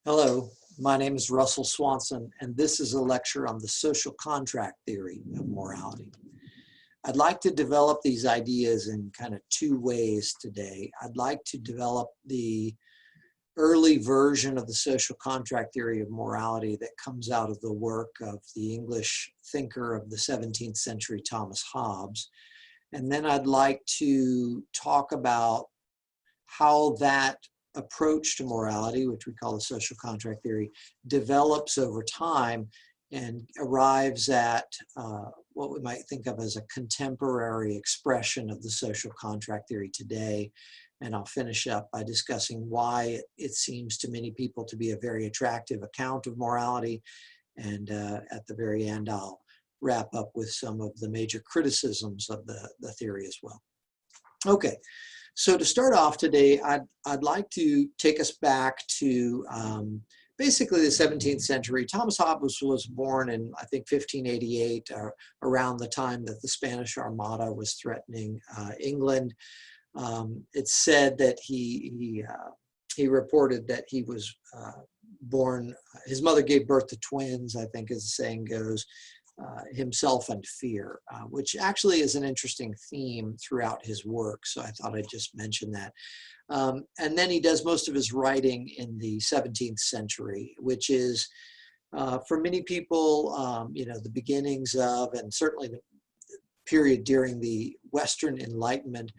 Hello, my name is Russell Swanson, and this is a lecture on the social contract theory of morality. I'd like to develop these ideas in kind of two ways today. I'd like to develop the early version of the social contract theory of morality that comes out of the work of the English thinker of the 17th century, Thomas Hobbes. And then I'd like to talk about how that approach to morality, which we call the social contract theory, develops over time and arrives at what we might think of as a contemporary expression of the social contract theory today. And I'll finish up by discussing why it seems to many people to be a very attractive account of morality. And at the very end, I'll wrap up with some of the major criticisms of the theory as well. Okay. So to start off today, I'd like to take us back to basically the 17th century. Thomas Hobbes was born in, I think, 1588, around the time that the Spanish Armada was threatening England. It's said that he reported that he was born, his mother gave birth to twins, I think as the saying goes, himself and fear, which actually is an interesting theme throughout his work. So I thought I'd just mention that. And then he does most of his writing in the 17th century, which is, for many people, the beginnings of, and certainly the period during the Western Enlightenment,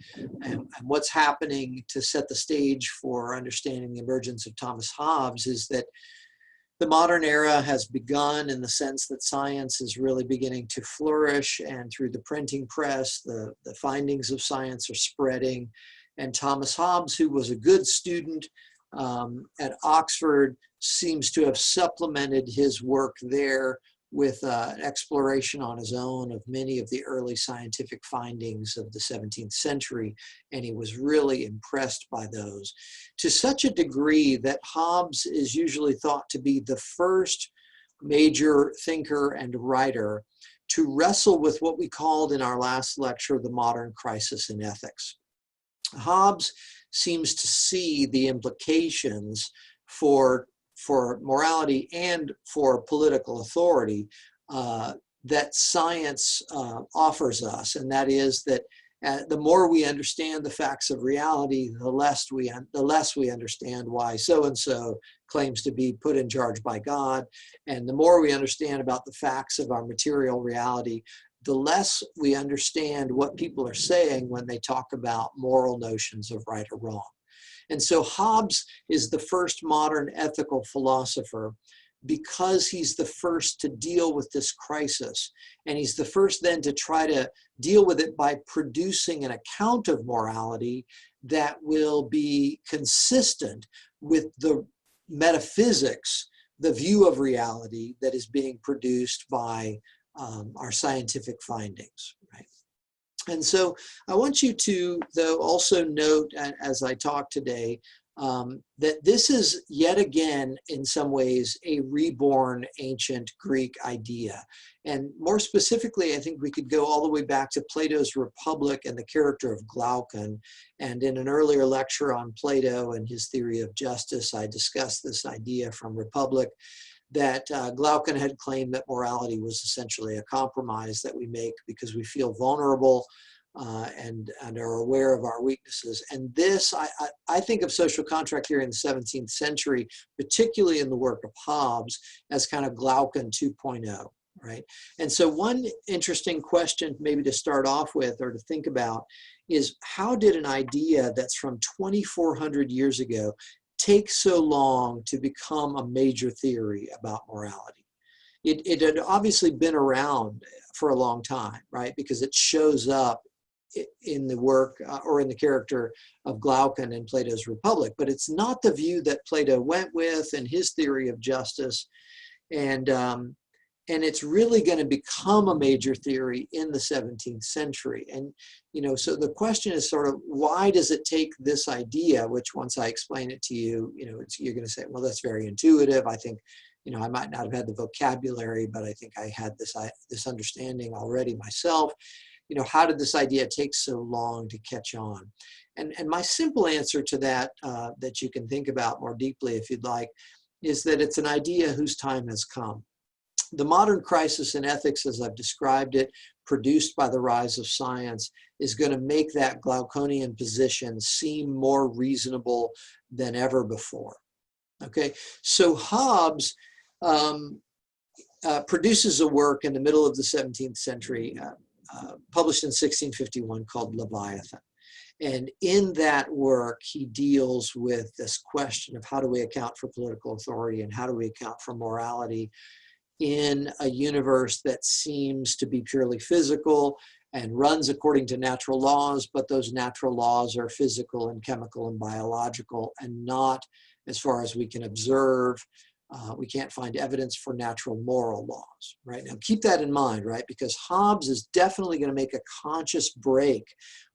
and what's happening to set the stage for understanding the emergence of Thomas Hobbes is that the modern era has begun in the sense that science is really beginning to flourish, and through the printing press, the findings of science are spreading. And Thomas Hobbes, who was a good student at Oxford, seems to have supplemented his work there with an exploration on his own of many of the early scientific findings of the 17th century, and he was really impressed by those, to such a degree that Hobbes is usually thought to be the first major thinker and writer to wrestle with what we called in our last lecture the modern crisis in ethics. Hobbes seems to see the implications for morality and for political authority that science offers us, and that is that the more we understand the facts of reality, the less we understand why so-and-so claims to be put in charge by God, and the more we understand about the facts of our material reality, the less we understand what people are saying when they talk about moral notions of right or wrong. And so Hobbes is the first modern ethical philosopher because he's the first to deal with this crisis. And he's the first then to try to deal with it by producing an account of morality that will be consistent with the metaphysics, the view of reality that is being produced by our scientific findings, right? And so I want you to, though, also note as I talk today that this is yet again, in some ways, a reborn ancient Greek idea. And more specifically, I think we could go all the way back to Plato's Republic and the character of Glaucon. And in an earlier lecture on Plato and his theory of justice, I discussed this idea from Republic, that Glaucon had claimed that morality was essentially a compromise that we make because we feel vulnerable and are aware of our weaknesses. And this, I think of social contract theory in the 17th century, particularly in the work of Hobbes, as kind of Glaucon 2.0, right? And so one interesting question maybe to start off with or to think about is, how did an idea that's from 2,400 years ago take so long to become a major theory about morality? It had obviously been around for a long time, right? Because it shows up in the work or in the character of Glaucon in Plato's Republic, but it's not the view that Plato went with in his theory of justice. And it's really going to become a major theory in the 17th century. And, so the question is sort of, why does it take this idea, which once I explain it to you, you're going to say, well, that's very intuitive. I think, I might not have had the vocabulary, but I think I had this understanding already myself. How did this idea take so long to catch on? And my simple answer to that, that you can think about more deeply if you'd like, is that it's an idea whose time has come. The modern crisis in ethics, as I've described it, produced by the rise of science, is going to make that Glauconian position seem more reasonable than ever before. Okay, so Hobbes produces a work in the middle of the 17th century, published in 1651, called Leviathan. And in that work, he deals with this question of how do we account for political authority and how do we account for morality in a universe that seems to be purely physical and runs according to natural laws, but those natural laws are physical and chemical and biological and not, as far as we can observe, we can't find evidence for natural moral laws, right? Now keep that in mind, right? Because Hobbes is definitely going to make a conscious break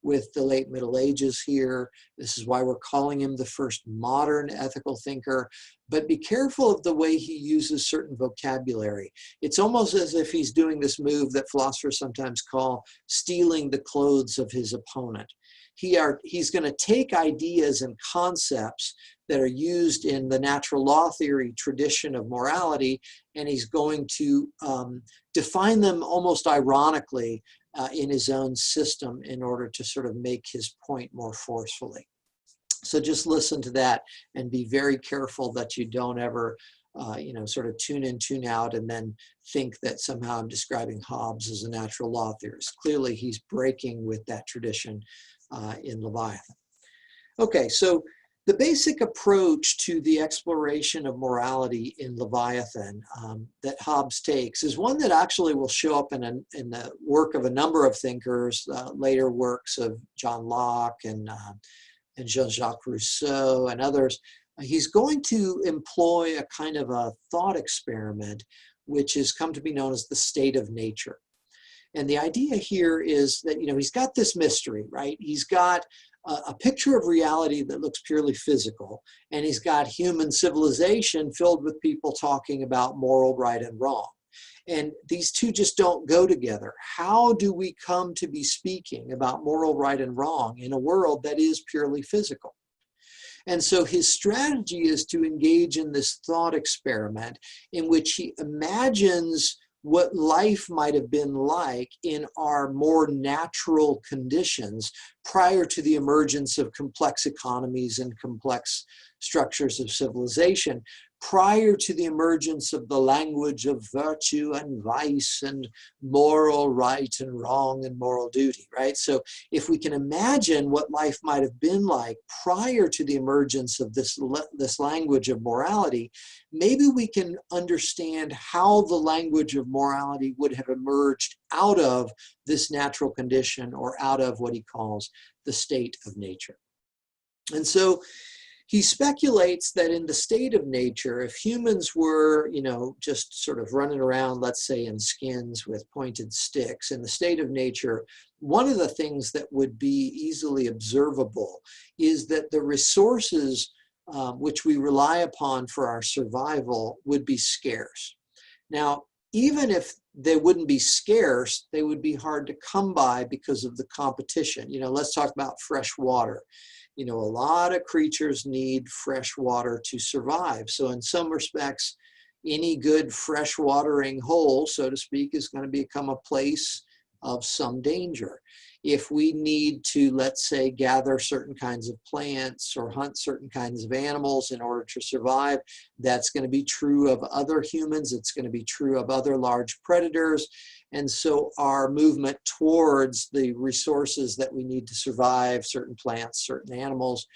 with the late Middle Ages here. This is why we're calling him the first modern ethical thinker. But be careful of the way he uses certain vocabulary. It's almost as if he's doing this move that philosophers sometimes call stealing the clothes of his opponent. He's going to take ideas and concepts that are used in the natural law theory tradition of morality, and he's going to define them almost ironically in his own system in order to sort of make his point more forcefully. So just listen to that and be very careful that you don't ever sort of tune in, tune out, and then think that somehow I'm describing Hobbes as a natural law theorist. Clearly, he's breaking with that tradition in Leviathan. Okay, so the basic approach to the exploration of morality in Leviathan that Hobbes takes is one that actually will show up in the work of a number of thinkers, later works of John Locke and Jean-Jacques Rousseau and others. He's going to employ a kind of a thought experiment, which has come to be known as the state of nature. And the idea here is that, he's got this mystery, right? He's got a picture of reality that looks purely physical, and he's got human civilization filled with people talking about moral right and wrong. And these two just don't go together. How do we come to be speaking about moral right and wrong in a world that is purely physical? And so his strategy is to engage in this thought experiment in which he imagines what life might have been like in our more natural conditions prior to the emergence of complex economies and complex structures of civilization, prior to the emergence of the language of virtue and vice and moral right and wrong and moral duty, right? So if we can imagine what life might have been like prior to the emergence of this language of morality, maybe we can understand how the language of morality would have emerged out of this natural condition or out of what he calls the state of nature. And so he speculates that in the state of nature, if humans were, just sort of running around, let's say in skins with pointed sticks, in the state of nature, one of the things that would be easily observable is that the resources which we rely upon for our survival would be scarce. Now, even if they wouldn't be scarce, they would be hard to come by because of the competition. Let's talk about fresh water. A lot of creatures need fresh water to survive. So in some respects, any good fresh watering hole, so to speak, is going to become a place of some danger. If we need to, let's say, gather certain kinds of plants or hunt certain kinds of animals in order to survive, that's going to be true of other humans. It's going to be true of other large predators. And so our movement towards the resources that we need to survive, certain plants, certain animals,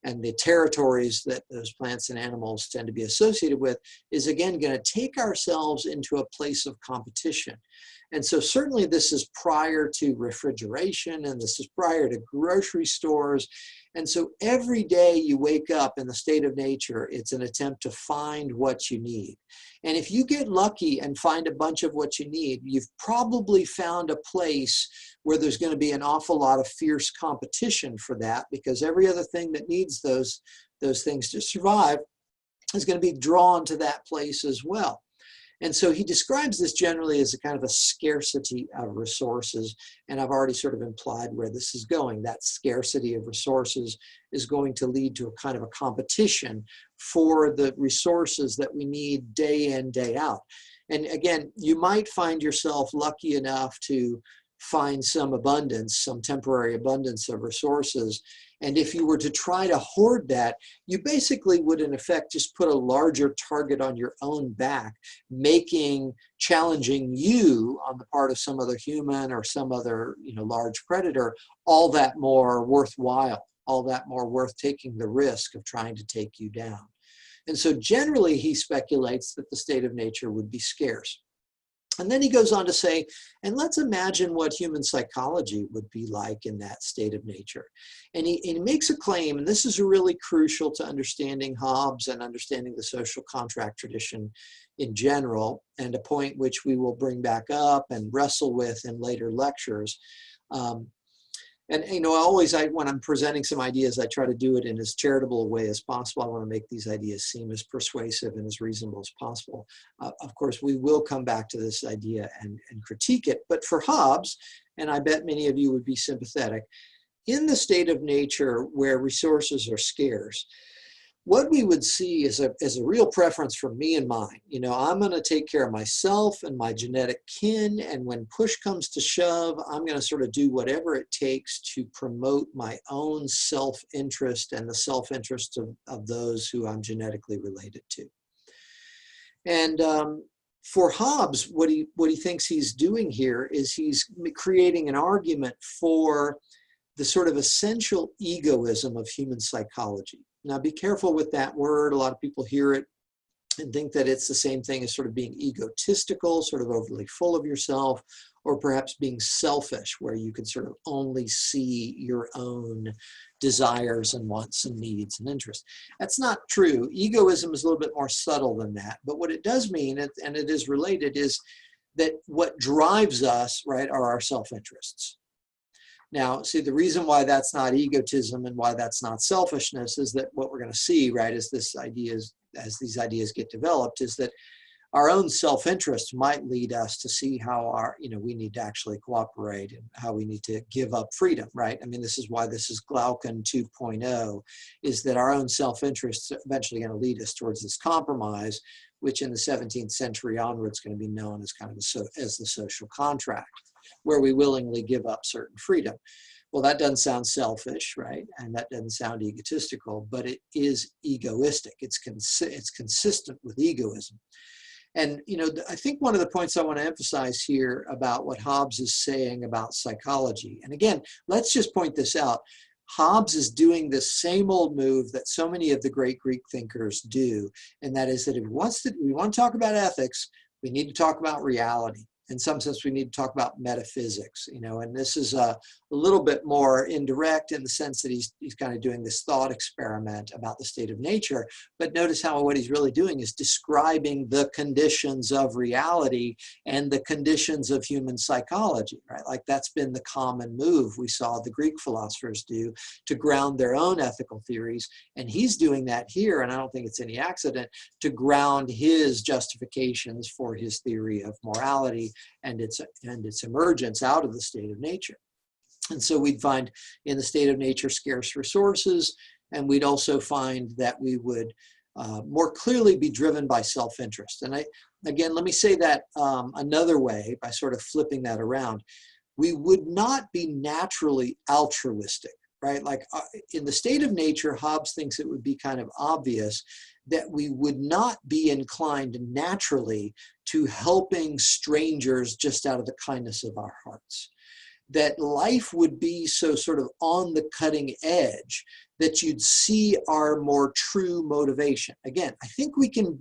and the territories that those plants and animals tend to be associated with, is again going to take ourselves into a place of competition. And so certainly this is prior to refrigeration, and this is prior to grocery stores. And so every day you wake up in the state of nature, it's an attempt to find what you need. And if you get lucky and find a bunch of what you need, you've probably found a place where there's going to be an awful lot of fierce competition for that, because every other thing that needs those things to survive is going to be drawn to that place as well. And so he describes this generally as a kind of a scarcity of resources. And I've already sort of implied where this is going. That scarcity of resources is going to lead to a kind of a competition for the resources that we need day in, day out. And again, you might find yourself lucky enough to find some abundance, some temporary abundance of resources. And if you were to try to hoard that, you basically would in effect just put a larger target on your own back, challenging you on the part of some other human or some other, large predator, all that more worthwhile, all that more worth taking the risk of trying to take you down. And so generally he speculates that the state of nature would be scarce. And then he goes on to say, and let's imagine what human psychology would be like in that state of nature. And he makes a claim, and this is really crucial to understanding Hobbes and understanding the social contract tradition in general, and a point which we will bring back up and wrestle with in later lectures. And when I'm presenting some ideas, I try to do it in as charitable a way as possible. I want to make these ideas seem as persuasive and as reasonable as possible. Of course, we will come back to this idea and critique it. But for Hobbes, and I bet many of you would be sympathetic, in the state of nature where resources are scarce, what we would see is a real preference for me and mine. I'm going to take care of myself and my genetic kin, and when push comes to shove, I'm going to sort of do whatever it takes to promote my own self-interest and the self-interest of those who I'm genetically related to. And for Hobbes, what he thinks he's doing here is he's creating an argument for the sort of essential egoism of human psychology. Now, be careful with that word. A lot of people hear it and think that it's the same thing as sort of being egotistical, sort of overly full of yourself, or perhaps being selfish, where you can sort of only see your own desires and wants and needs and interests. That's not true. Egoism is a little bit more subtle than that. But what it does mean, and it is related, is that what drives us, right, are our self-interests. Now, see, the reason why that's not egotism and why that's not selfishness is that what we're going to see, right, as these ideas get developed, is that our own self-interest might lead us to see how we need to actually cooperate and how we need to give up freedom, right? I mean, this is why this is Glaucon 2.0, is that our own self-interest is eventually going to lead us towards this compromise, which in the 17th century onwards is going to be known as kind of as the social contract, where we willingly give up certain freedom. Well, that doesn't sound selfish, right? And that doesn't sound egotistical, but it is egoistic. It's consistent with egoism. And, I think one of the points I want to emphasize here about what Hobbes is saying about psychology, and again, let's just point this out. Hobbes is doing this same old move that so many of the great Greek thinkers do, and that is that if we want to talk about ethics, we need to talk about reality. In some sense, we need to talk about metaphysics, and this is a little bit more indirect in the sense that he's kind of doing this thought experiment about the state of nature. But notice how what he's really doing is describing the conditions of reality and the conditions of human psychology, right? Like that's been the common move we saw the Greek philosophers do to ground their own ethical theories. And he's doing that here, and I don't think it's any accident, to ground his justifications for his theory of morality and its emergence out of the state of nature. And so we'd find in the state of nature scarce resources, and we'd also find that we would more clearly be driven by self-interest. And again, let me say that another way by sort of flipping that around. We would not be naturally altruistic, right? Like in the state of nature, Hobbes thinks it would be kind of obvious that we would not be inclined naturally to helping strangers just out of the kindness of our hearts. That life would be so sort of on the cutting edge that you'd see our more true motivation. Again, I think we can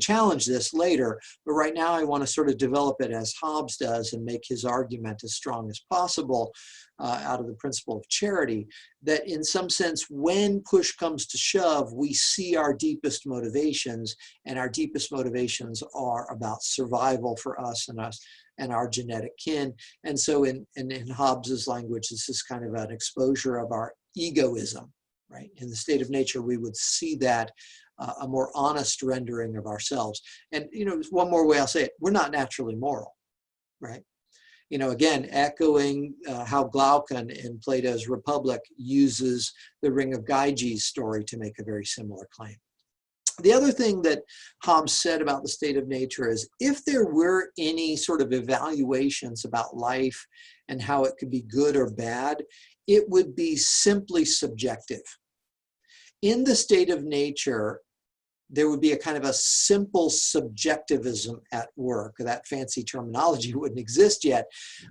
challenge this later, but right now I want to sort of develop it as Hobbes does and make his argument as strong as possible out of the principle of charity, that in some sense, when push comes to shove, we see our deepest motivations, and our deepest motivations are about survival for us and our genetic kin. And so in Hobbes's language, this is kind of an exposure of our egoism, right? In the state of nature, we would see that a more honest rendering of ourselves. And, one more way I'll say it, we're not naturally moral, right? Again, echoing how Glaucon in Plato's Republic uses the Ring of Gyges story to make a very similar claim. The other thing that Hobbes said about the state of nature is if there were any sort of evaluations about life and how it could be good or bad, it would be simply subjective. In the state of nature, there would be a kind of a simple subjectivism at work. That fancy terminology wouldn't exist yet,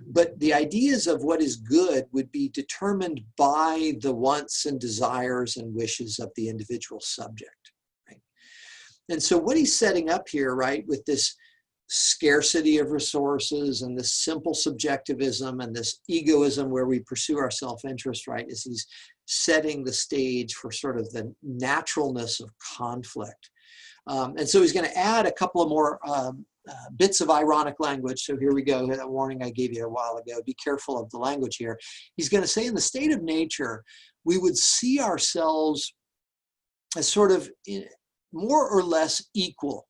but the ideas of what is good would be determined by the wants and desires and wishes of the individual subject. And so what he's setting up here, right, with this scarcity of resources and this simple subjectivism and this egoism where we pursue our self-interest, right, is he's setting the stage for sort of the naturalness of conflict. And so he's going to add a couple of more bits of ironic language. So here we go, that warning I gave you a while ago. Be careful of the language here. He's going to say in the state of nature, we would see ourselves as sort of more or less equal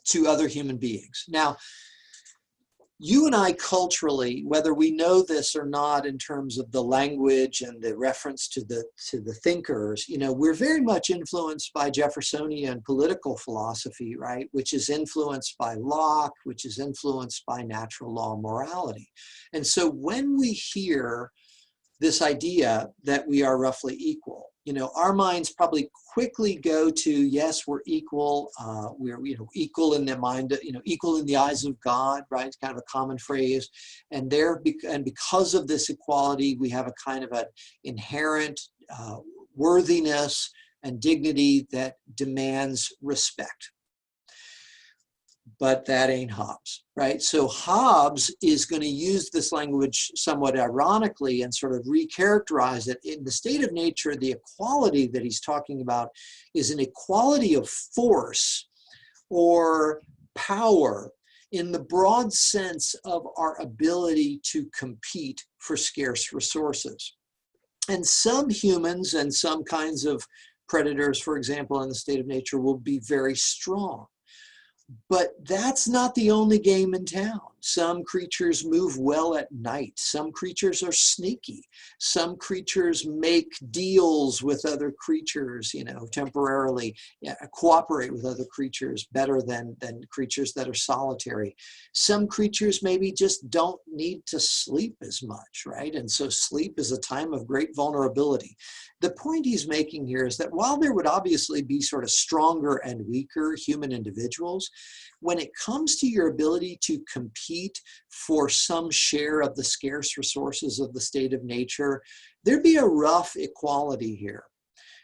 to other human beings. Now, you and I culturally, whether we know this or not in terms of the language and the reference to the thinkers, we're very much influenced by Jeffersonian political philosophy, right? Which is influenced by Locke, which is influenced by natural law and morality. And so when we hear this idea that we are roughly equal, our minds probably quickly go to, yes, we're equal. We're equal in the mind, equal in the eyes of God, right? It's kind of a common phrase. And because of this equality, we have a kind of an inherent worthiness and dignity that demands respect. But that ain't Hobbes, right? So Hobbes is going to use this language somewhat ironically and sort of recharacterize it. In the state of nature, the equality that he's talking about is an equality of force or power in the broad sense of our ability to compete for scarce resources. And some humans and some kinds of predators, for example, in the state of nature will be very strong. But that's not the only game in town. Some creatures move well at night. Some creatures are sneaky. Some creatures make deals with other creatures, temporarily, cooperate with other creatures better than creatures that are solitary. Some creatures maybe just don't need to sleep as much, right? And so sleep is a time of great vulnerability. The point he's making here is that while there would obviously be sort of stronger and weaker human individuals, when it comes to your ability to compete for some share of the scarce resources of the state of nature, there'd be a rough equality here.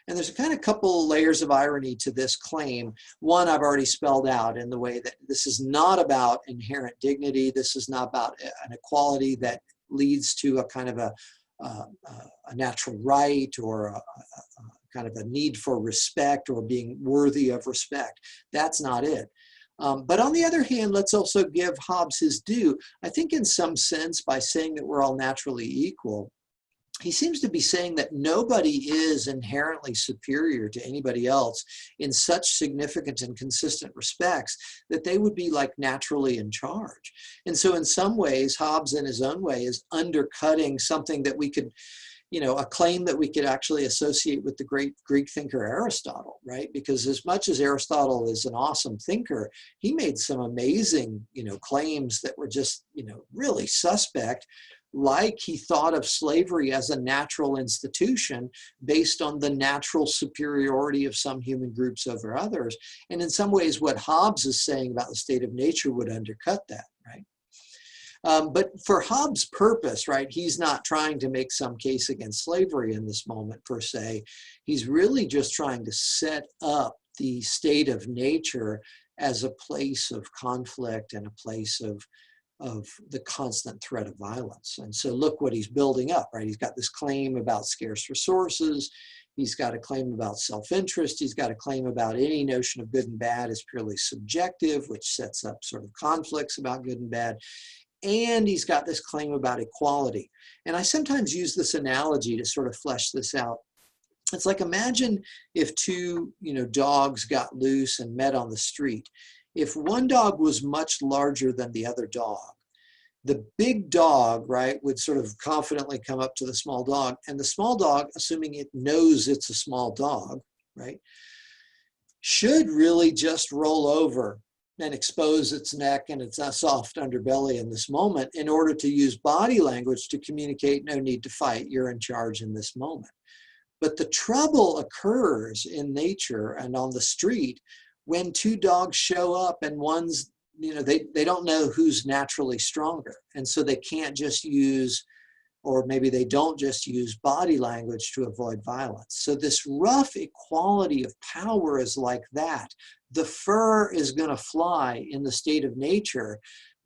And there's a kind of couple layers of irony to this claim. One I've already spelled out in the way that this is not about inherent dignity. This is not about an equality that leads to a kind of a natural right or a kind of a need for respect or being worthy of respect. That's not it. But on the other hand, let's also give Hobbes his due. I think in some sense, by saying that we're all naturally equal, he seems to be saying that nobody is inherently superior to anybody else in such significant and consistent respects that they would be like naturally in charge. And so in some ways, Hobbes in his own way is undercutting something that we could, a claim that we could actually associate with the great Greek thinker Aristotle, right? Because as much as Aristotle is an awesome thinker, he made some amazing, claims that were just, really suspect. Like he thought of slavery as a natural institution based on the natural superiority of some human groups over others. And in some ways, what Hobbes is saying about the state of nature would undercut that, right? But for Hobbes' purpose, right, he's not trying to make some case against slavery in this moment per se. He's really just trying to set up the state of nature as a place of conflict and a place of the constant threat of violence. And so look what he's building up, right? He's got this claim about scarce resources. He's got a claim about self-interest. He's got a claim about any notion of good and bad is purely subjective, which sets up sort of conflicts about good and bad. And he's got this claim about equality. And I sometimes use this analogy to sort of flesh this out. It's like, imagine if two, dogs got loose and met on the street. If one dog was much larger than the other dog, the big dog, right, would sort of confidently come up to the small dog, and the small dog, assuming it knows it's a small dog, right, should really just roll over and expose its neck and its soft underbelly in this moment in order to use body language to communicate, no need to fight, you're in charge in this moment. But the trouble occurs in nature and on the street when two dogs show up and one's, they don't know who's naturally stronger. And so they can't just use, or maybe they don't just use body language to avoid violence. So this rough equality of power is like that. The fur is going to fly in the state of nature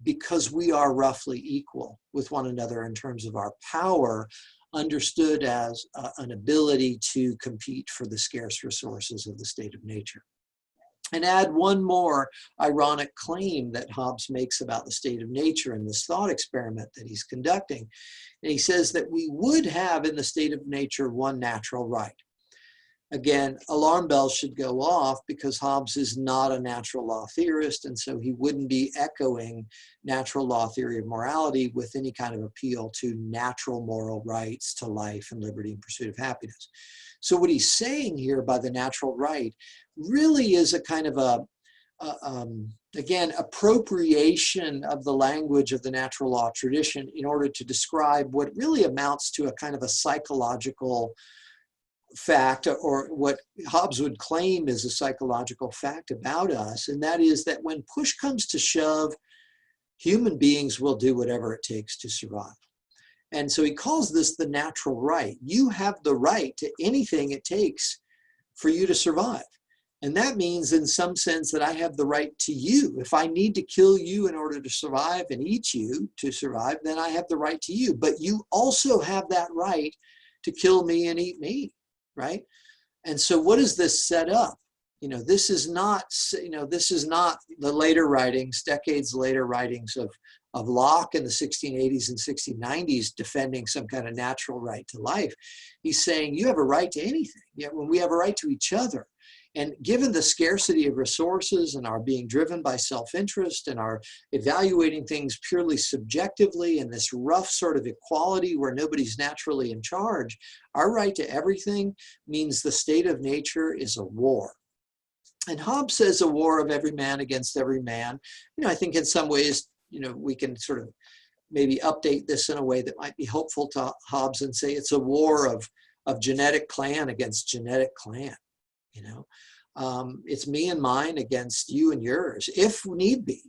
because we are roughly equal with one another in terms of our power, understood as an ability to compete for the scarce resources of the state of nature. And add one more ironic claim that Hobbes makes about the state of nature in this thought experiment that he's conducting. And he says that we would have in the state of nature one natural right. Again, alarm bells should go off because Hobbes is not a natural law theorist, and so he wouldn't be echoing natural law theory of morality with any kind of appeal to natural moral rights to life and liberty and pursuit of happiness. So what he's saying here by the natural right really is a kind of again, appropriation of the language of the natural law tradition in order to describe what really amounts to a kind of a psychological fact, or what Hobbes would claim is a psychological fact about us, and that is that when push comes to shove, human beings will do whatever it takes to survive. And so he calls this the natural right. You have the right to anything it takes for you to survive. And that means in some sense that I have the right to you. If I need to kill you in order to survive and eat you to survive, then I have the right to you. But you also have that right to kill me and eat me, right? And so what does this set up? This is not the later writings, decades later writings of Locke in the 1680s and 1690s defending some kind of natural right to life. He's saying you have a right to anything. When we have a right to each other. And given the scarcity of resources and our being driven by self-interest and our evaluating things purely subjectively and this rough sort of equality where nobody's naturally in charge, our right to everything means the state of nature is a war. And Hobbes says a war of every man against every man. I think in some ways, we can sort of maybe update this in a way that might be helpful to Hobbes and say it's a war of genetic clan against genetic clan. It's me and mine against you and yours, if need be.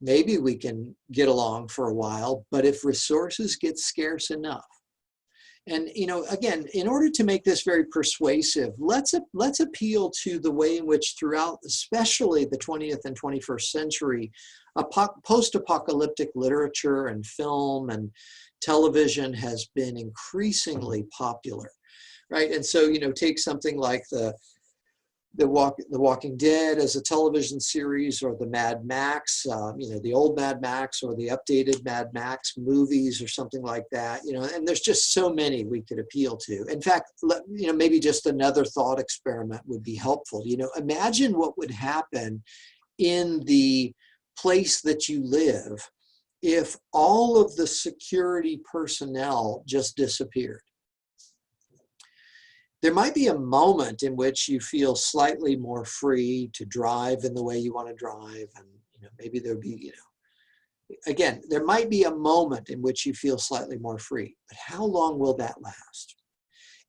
Maybe we can get along for a while, but if resources get scarce enough, and again, in order to make this very persuasive, let's appeal to the way in which throughout, especially the 20th and 21st century, post-apocalyptic literature and film and television has been increasingly popular. Right, and so take something like the Walking Dead as a television series, or the Mad Max, the old Mad Max, or the updated Mad Max movies, or something like that. And there's just so many we could appeal to. In fact, maybe just another thought experiment would be helpful. Imagine what would happen in the place that you live if all of the security personnel just disappeared. There might be a moment in which you feel slightly more free to drive in the way you want to drive. And, maybe there'll be, again, there might be a moment in which you feel slightly more free, but how long will that last?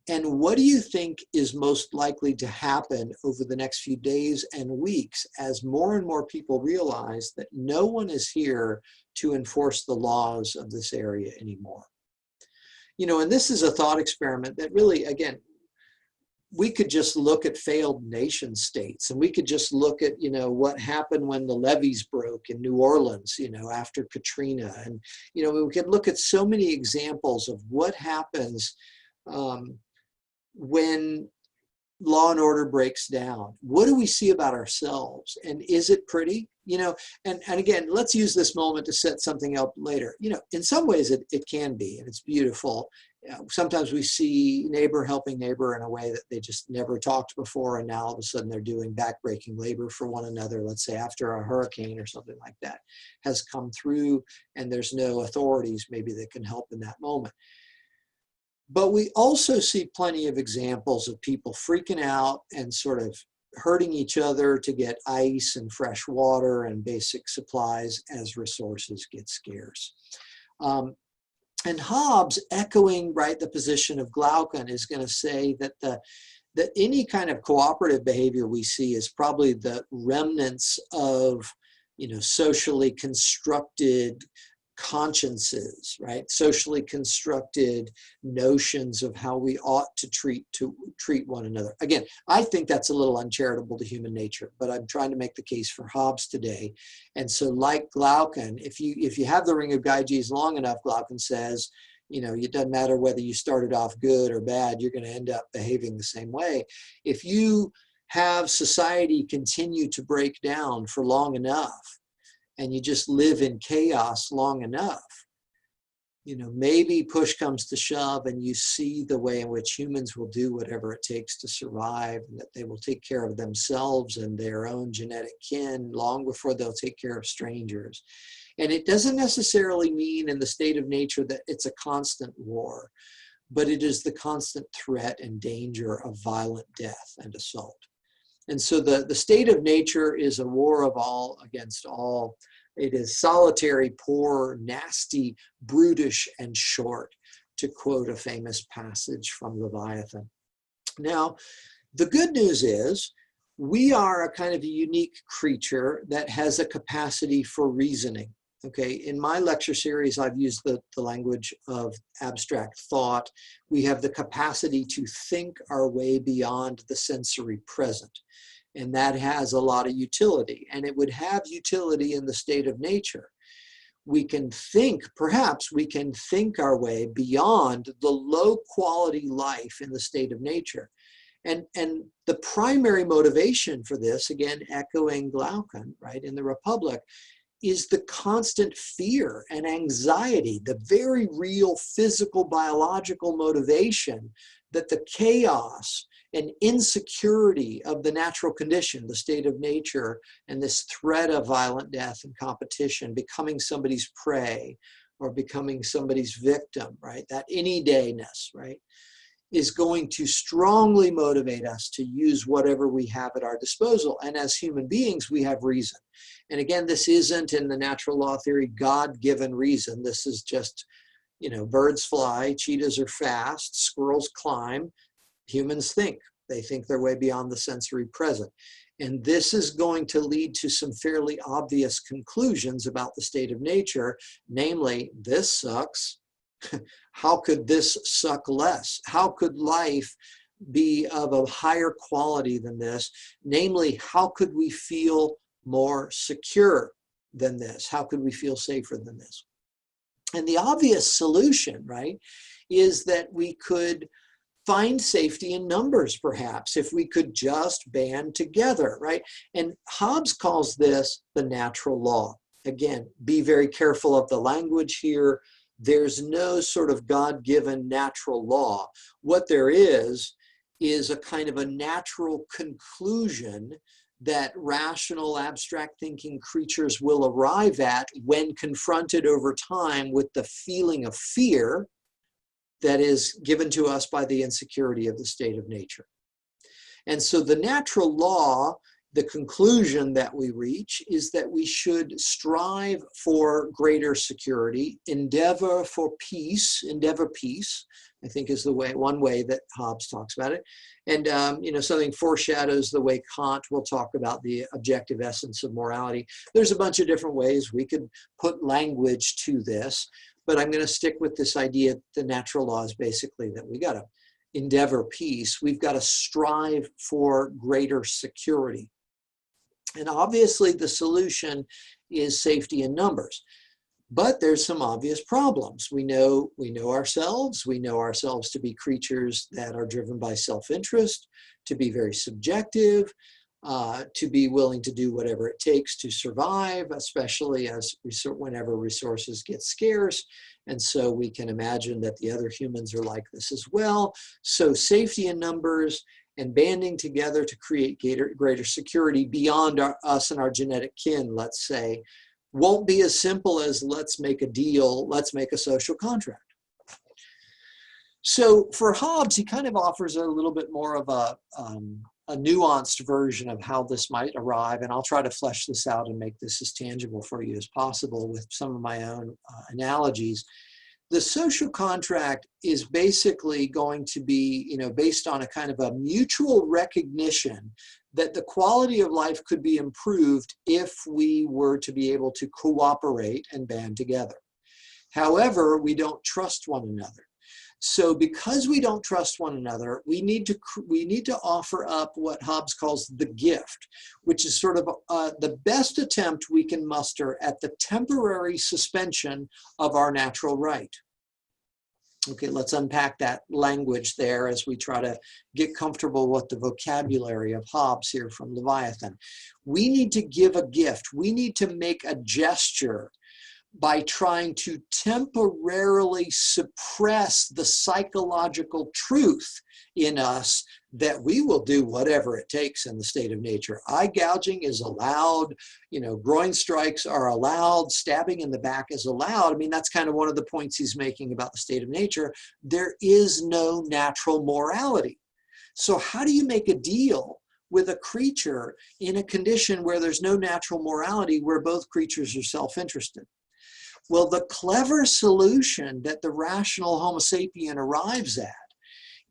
And what do you think is most likely to happen over the next few days and weeks as more and more people realize that no one is here to enforce the laws of this area anymore? And this is a thought experiment that really, again, we could just look at failed nation states, and we could just look at, what happened when the levees broke in New Orleans, after Katrina. And, we could look at so many examples of what happens when law and order breaks down. What do we see about ourselves? And is it pretty? And again, let's use this moment to set something up later. In some ways it can be, and it's beautiful. Sometimes we see neighbor helping neighbor in a way that they just never talked before, and now all of a sudden they're doing backbreaking labor for one another, let's say after a hurricane or something like that has come through, and there's no authorities maybe that can help in that moment. But we also see plenty of examples of people freaking out and sort of hurting each other to get ice and fresh water and basic supplies as resources get scarce. And Hobbes, echoing the position of Glaucon, is going to say that that any kind of cooperative behavior we see is probably the remnants of socially constructed consciences, right? Socially constructed notions of how we ought to treat one another. Again, I think that's a little uncharitable to human nature, but I'm trying to make the case for Hobbes today. And so, like Glaucon, if you have the ring of Gyges long enough, Glaucon says, it doesn't matter whether you started off good or bad, you're going to end up behaving the same way. If you have society continue to break down for long enough, and you just live in chaos long enough, maybe push comes to shove and you see the way in which humans will do whatever it takes to survive, and that they will take care of themselves and their own genetic kin long before they'll take care of strangers. And it doesn't necessarily mean in the state of nature that it's a constant war, but it is the constant threat and danger of violent death and assault. And so the state of nature is a war of all against all. It is solitary, poor, nasty, brutish, and short, to quote a famous passage from Leviathan. Now, the good news is we are a kind of a unique creature that has a capacity for reasoning. Okay, in my lecture series, I've used the language of abstract thought. We have the capacity to think our way beyond the sensory present. And that has a lot of utility. And it would have utility in the state of nature. We can think, perhaps we can think our way beyond the low quality life in the state of nature. And the primary motivation for this, again, echoing Glaucon, right, in the Republic, is the constant fear and anxiety, the very real physical, biological motivation that the chaos and insecurity of the natural condition, the state of nature, and this threat of violent death and competition, becoming somebody's prey or becoming somebody's victim, right? That any dayness, right, is going to strongly motivate us to use whatever we have at our disposal. And as human beings, we have reason. And again, this isn't in the natural law theory, God-given reason. This is just, birds fly, cheetahs are fast, squirrels climb, humans think. They think their way beyond the sensory present. And this is going to lead to some fairly obvious conclusions about the state of nature, namely, this sucks. How could this suck less? How could life be of a higher quality than this? Namely, how could we feel more secure than this? How could we feel safer than this? And the obvious solution, right, is that we could find safety in numbers, perhaps, if we could just band together, right? And Hobbes calls this the natural law. Again, be very careful of the language here. There's no sort of God-given natural law. What there is a kind of a natural conclusion that rational, abstract thinking creatures will arrive at when confronted over time with the feeling of fear that is given to us by the insecurity of the state of nature. And so the natural law, the conclusion that we reach, is that we should strive for greater security, endeavor peace, I think is one way that Hobbes talks about it. And something foreshadows the way Kant will talk about the objective essence of morality. There's a bunch of different ways we could put language to this, but I'm going to stick with this idea that the natural law is basically that we got to endeavor peace. We've got to strive for greater security. And obviously the solution is safety in numbers. But there's some obvious problems. We know ourselves. We know ourselves to be creatures that are driven by self-interest, to be very subjective. to be willing to do whatever it takes to survive, especially whenever resources get scarce. And so we can imagine that the other humans are like this as well. So safety in numbers and banding together to create greater security beyond us and our genetic kin, let's say, won't be as simple as let's make a deal, let's make a social contract. So for Hobbes, he kind of offers a little bit more of a nuanced version of how this might arrive, and I'll try to flesh this out and make this as tangible for you as possible with some of my own analogies. The social contract is basically going to be, based on a kind of a mutual recognition that the quality of life could be improved if we were to be able to cooperate and band together. However, we don't trust one another. So because we don't trust one another, we need to offer up what Hobbes calls the gift, which is sort of the best attempt we can muster at the temporary suspension of our natural right. Okay, let's unpack that language there as we try to get comfortable with the vocabulary of Hobbes here from Leviathan. We need to give a gift. We need to make a gesture by trying to temporarily suppress the psychological truth in us that we will do whatever it takes in the state of nature. Eye gouging is allowed, groin strikes are allowed, stabbing in the back is allowed. I mean, that's kind of one of the points he's making about the state of nature. There is no natural morality. So how do you make a deal with a creature in a condition where there's no natural morality, where both creatures are self-interested? Well, the clever solution that the rational Homo sapien arrives at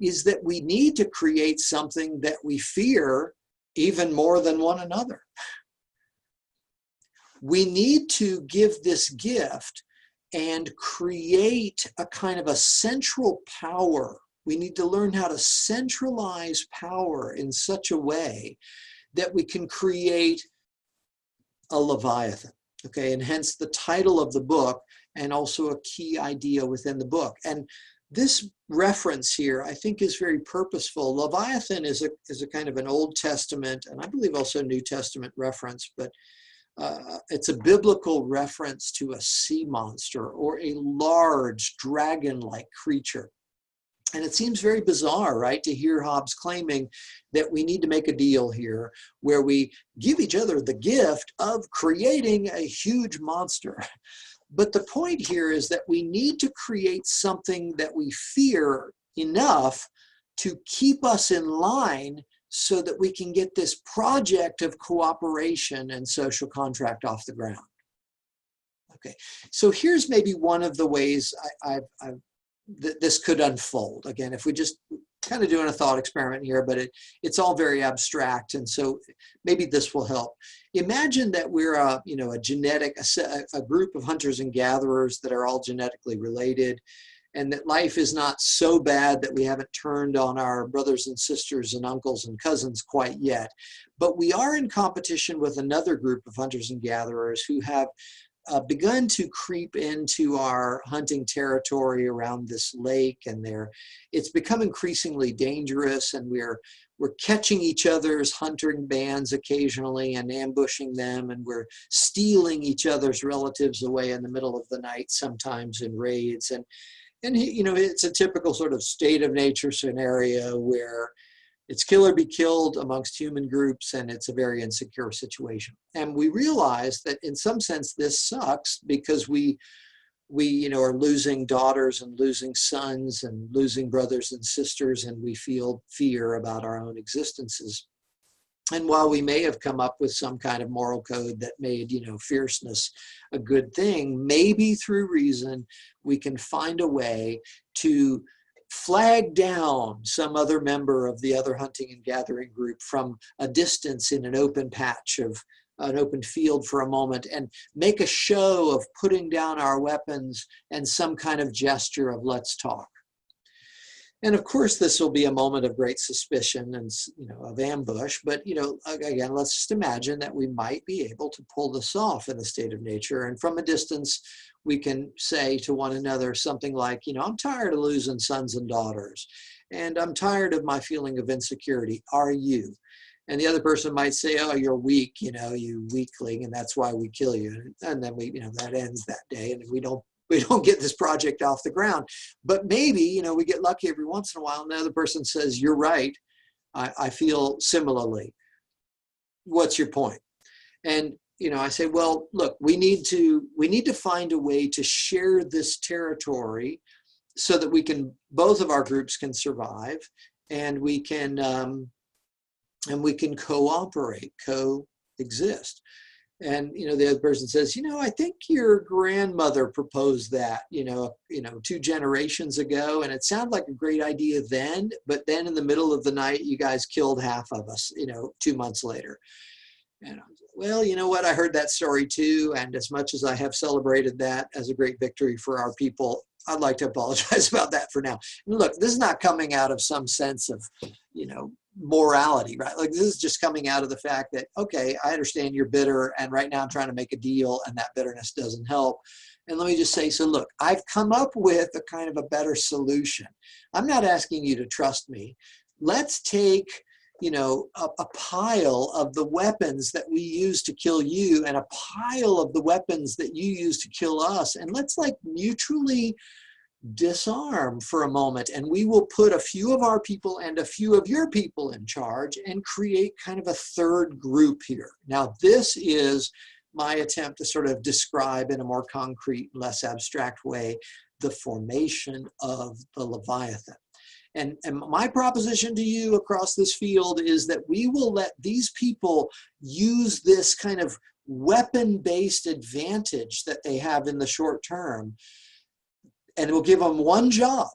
is that we need to create something that we fear even more than one another. We need to give this gift and create a kind of a central power. We need to learn how to centralize power in such a way that we can create a Leviathan. Okay, and hence the title of the book, and also a key idea within the book. And this reference here, I think, is very purposeful. Leviathan is a kind of an Old Testament, and I believe also New Testament reference, but it's a biblical reference to a sea monster or a large dragon-like creature. And it seems very bizarre, right, to hear Hobbes claiming that we need to make a deal here where we give each other the gift of creating a huge monster. But the point here is that we need to create something that we fear enough to keep us in line so that we can get this project of cooperation and social contract off the ground. Okay, so here's maybe one of the ways this could unfold. Again, if we just kind of doing a thought experiment here, but it's all very abstract, and so maybe this will help. Imagine that we're a group of hunters and gatherers that are all genetically related, and that life is not so bad that we haven't turned on our brothers and sisters and uncles and cousins quite yet. But we are in competition with another group of hunters and gatherers who have begun to creep into our hunting territory around this lake, and it's become increasingly dangerous, and we're catching each other's hunting bands occasionally and ambushing them, and we're stealing each other's relatives away in the middle of the night, sometimes in raids. And it's a typical sort of state of nature scenario where it's kill or be killed amongst human groups, and it's a very insecure situation. And we realize that in some sense this sucks because we are losing daughters and losing sons and losing brothers and sisters, and we feel fear about our own existences. And while we may have come up with some kind of moral code that made, fierceness a good thing, maybe through reason, we can find a way to flag down some other member of the other hunting and gathering group from a distance in an open patch of an open field for a moment and make a show of putting down our weapons and some kind of gesture of let's talk. And of course, this will be a moment of great suspicion and, of ambush. But, again, let's just imagine that we might be able to pull this off in the state of nature. And from a distance, we can say to one another something like, I'm tired of losing sons and daughters, and I'm tired of my feeling of insecurity. Are you? And the other person might say, oh, you're weak, you weakling, and that's why we kill you. And then that ends that day, and we don't get this project off the ground. But maybe, we get lucky every once in a while, and the other person says, you're right, I feel similarly. What's your point? And I say, well, look, we need to find a way to share this territory so that both of our groups can survive, and we can cooperate, coexist. And the other person says, I think your grandmother proposed that, 2 generations ago, and it sounded like a great idea then, but then in the middle of the night, you guys killed half of us, 2 months later. And I was like, well, you know what? I heard that story too, and as much as I have celebrated that as a great victory for our people, I'd like to apologize about that for now. And look, this is not coming out of some sense of, morality, right? Like, this is just coming out of the fact that, okay, I understand you're bitter, and right now I'm trying to make a deal, and that bitterness doesn't help. And let me just say, so look, I've come up with a kind of a better solution. I'm not asking you to trust me. Let's take, a pile of the weapons that we use to kill you and a pile of the weapons that you use to kill us, and let's like mutually disarm for a moment, and we will put a few of our people and a few of your people in charge and create kind of a third group here. Now, this is my attempt to sort of describe in a more concrete, less abstract way, the formation of the Leviathan. And my proposition to you across this field is that we will let these people use this kind of weapon-based advantage that they have in the short term, and it will give them one job.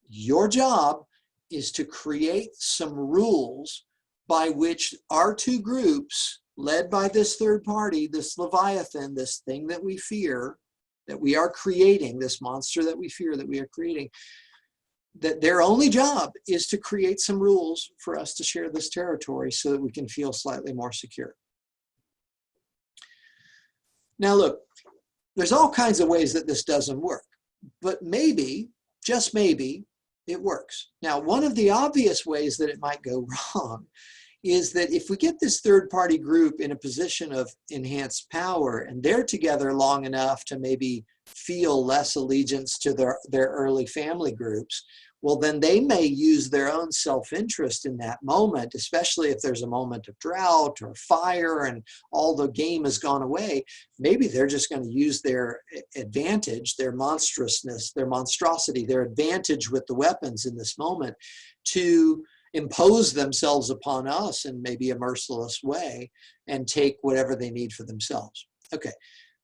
Your job is to create some rules by which our 2 groups, led by this third party, this Leviathan, this thing that we fear, that we are creating, this monster that we fear that we are creating, that their only job is to create some rules for us to share this territory so that we can feel slightly more secure. Now look, there's all kinds of ways that this doesn't work, but maybe, just maybe, it works. Now, one of the obvious ways that it might go wrong is that if we get this third party group in a position of enhanced power and they're together long enough to maybe feel less allegiance to their early family groups, well, then they may use their own self-interest in that moment, especially if there's a moment of drought or fire and all the game has gone away. Maybe they're just going to use their advantage, their monstrousness, their monstrosity, their advantage with the weapons in this moment to impose themselves upon us in maybe a merciless way and take whatever they need for themselves. Okay,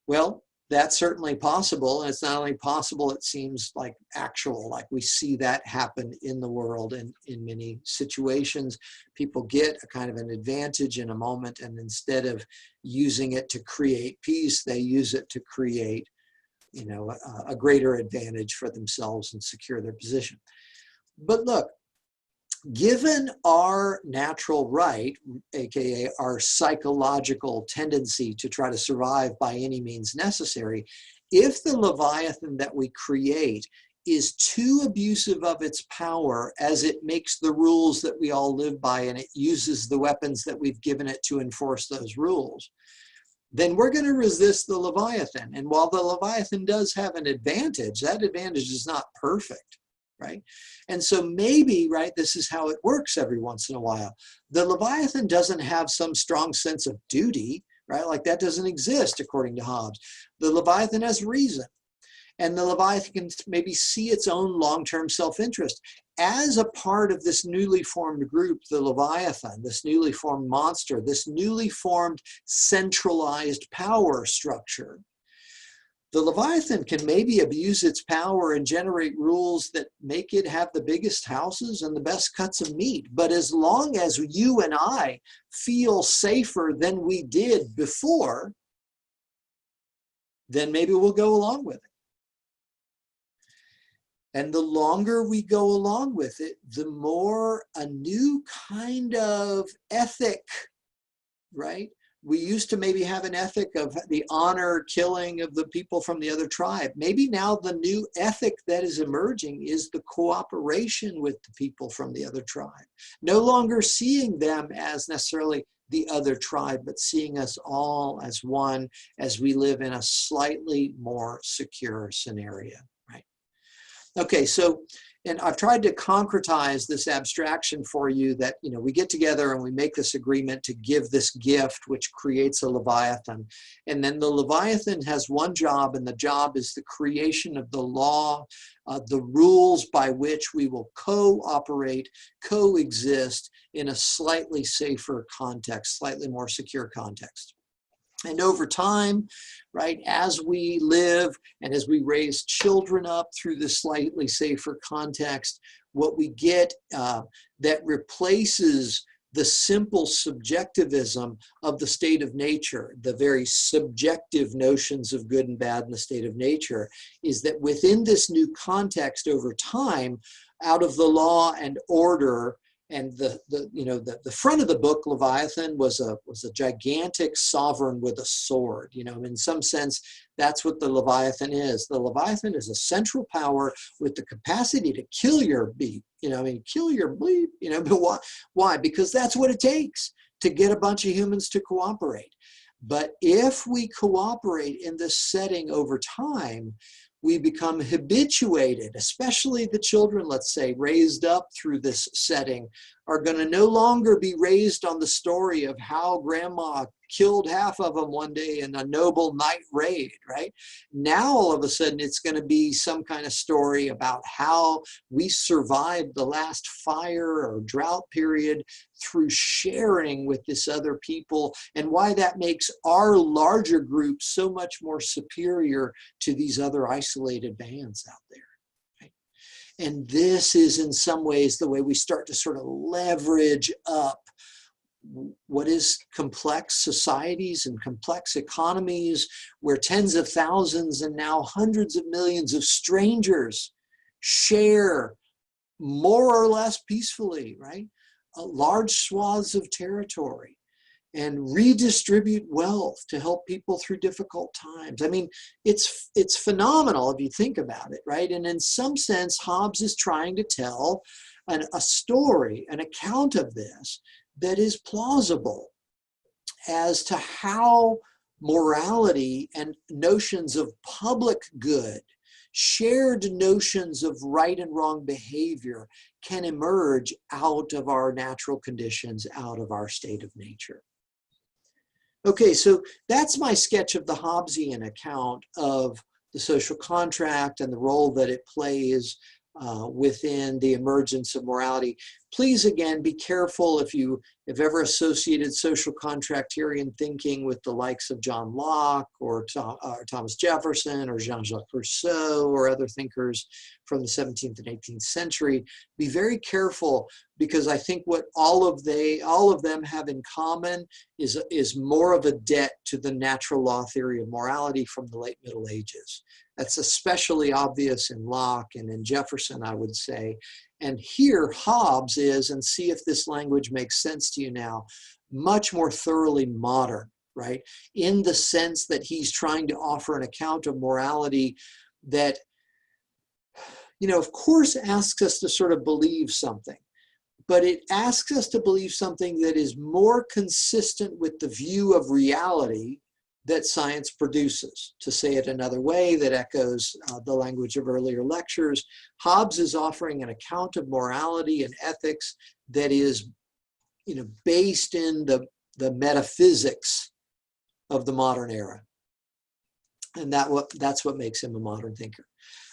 well, that's certainly possible. And it's not only possible, it seems like actual, like we see that happen in the world and in many situations. People get a kind of an advantage in a moment, and instead of using it to create peace, they use it to create, a greater advantage for themselves and secure their position. But look, given our natural right, aka our psychological tendency to try to survive by any means necessary, if the Leviathan that we create is too abusive of its power as it makes the rules that we all live by and it uses the weapons that we've given it to enforce those rules, then we're going to resist the Leviathan. And while the Leviathan does have an advantage, that advantage is not perfect. Right? And so maybe, right, this is how it works every once in a while. The Leviathan doesn't have some strong sense of duty, right? Like that doesn't exist according to Hobbes. The Leviathan has reason. And the Leviathan can maybe see its own long-term self-interest. As a part of this newly formed group, the Leviathan, this newly formed monster, this newly formed centralized power structure, the Leviathan can maybe abuse its power and generate rules that make it have the biggest houses and the best cuts of meat. But as long as you and I feel safer than we did before, then maybe we'll go along with it. And the longer we go along with it, the more a new kind of ethic, right, We used to maybe have an ethic of the honor killing of the people from the other tribe. Maybe now the new ethic that is emerging is the cooperation with the people from the other tribe. No longer seeing them as necessarily the other tribe, but seeing us all as one as we live in a slightly more secure scenario, right? Okay, so, and I've tried to concretize this abstraction for you that, you know, we get together and we make this agreement to give this gift, which creates a Leviathan. And then the Leviathan has one job, and the job is the creation of the law, the rules by which we will cooperate, coexist in a slightly safer context, slightly more secure context. And over time, right, as we live and as we raise children up through this slightly safer context, what we get that replaces the simple subjectivism of the state of nature, the very subjective notions of good and bad in the state of nature, is that within this new context over time, out of the law and order. And the front of the book, Leviathan, was a gigantic sovereign with a sword. You know, in some sense, that's what the Leviathan is. The Leviathan is a central power with the capacity to kill your beat. You know, I mean, kill your bleep. You know, but why? Because that's what it takes to get a bunch of humans to cooperate. But if we cooperate in this setting over time, we become habituated, especially the children, let's say, raised up through this setting, are going to no longer be raised on the story of how grandma killed half of them one day in a noble night raid, right? Now, all of a sudden, it's going to be some kind of story about how we survived the last fire or drought period through sharing with this other people, and why that makes our larger group so much more superior to these other isolated bands out there. And this is in some ways the way we start to sort of leverage up what is complex societies and complex economies, where tens of thousands and now hundreds of millions of strangers share more or less peacefully, right? Large swaths of territory, and redistribute wealth to help people through difficult times. I mean, it's phenomenal if you think about it, right? And in some sense, Hobbes is trying to tell a story, an account of this that is plausible as to how morality and notions of public good, shared notions of right and wrong behavior, can emerge out of our natural conditions, out of our state of nature. Okay, so that's my sketch of the Hobbesian account of the social contract and the role that it plays within the emergence of morality. Please, again, be careful if you have ever associated social contractarian thinking with the likes of John Locke or Thomas Jefferson or Jean-Jacques Rousseau or other thinkers from the 17th and 18th century. Be very careful, because I think what all of them have in common is more of a debt to the natural law theory of morality from the late Middle Ages. That's especially obvious in Locke and in Jefferson, I would say. And here Hobbes is, and see if this language makes sense to you now, much more thoroughly modern, right? In the sense that he's trying to offer an account of morality that, you know, of course asks us to sort of believe something, but it asks us to believe something that is more consistent with the view of reality that science produces. To say it another way that echoes the language of earlier lectures, Hobbes is offering an account of morality and ethics that is, you know, based in the metaphysics of the modern era. And that's what makes him a modern thinker.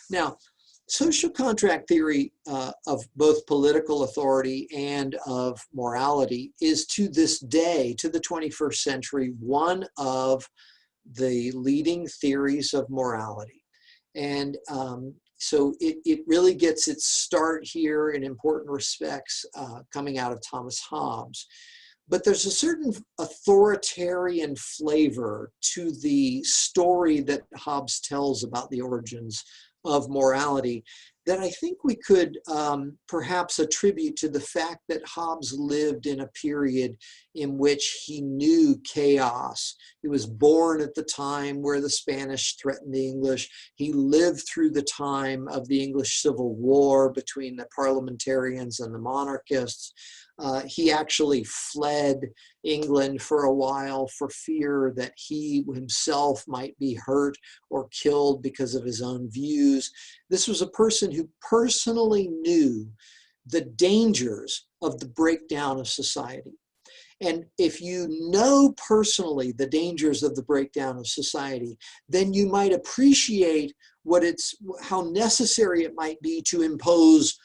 Now, social contract theory of both political authority and of morality is, to this day, to the 21st century, one of the leading theories of morality. And so it really gets its start here in important respects coming out of Thomas Hobbes. But there's a certain authoritarian flavor to the story that Hobbes tells about the origins of morality that I think we could perhaps attribute to the fact that Hobbes lived in a period in which he knew chaos. He was born at the time where the Spanish threatened the English. He lived through the time of the English Civil War between the parliamentarians and the monarchists. He actually fled England for a while for fear that he himself might be hurt or killed because of his own views. This was a person who personally knew the dangers of the breakdown of society. And if you know personally the dangers of the breakdown of society, then you might appreciate how necessary it might be to impose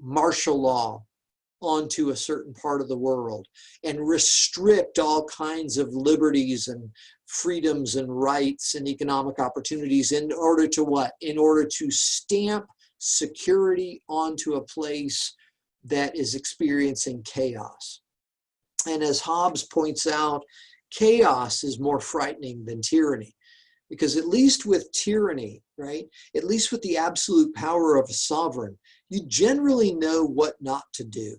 martial law onto a certain part of the world and restrict all kinds of liberties and freedoms and rights and economic opportunities in order to what? In order to stamp security onto a place that is experiencing chaos. And as Hobbes points out, chaos is more frightening than tyranny, because at least with tyranny, right, at least with the absolute power of a sovereign, you generally know what not to do.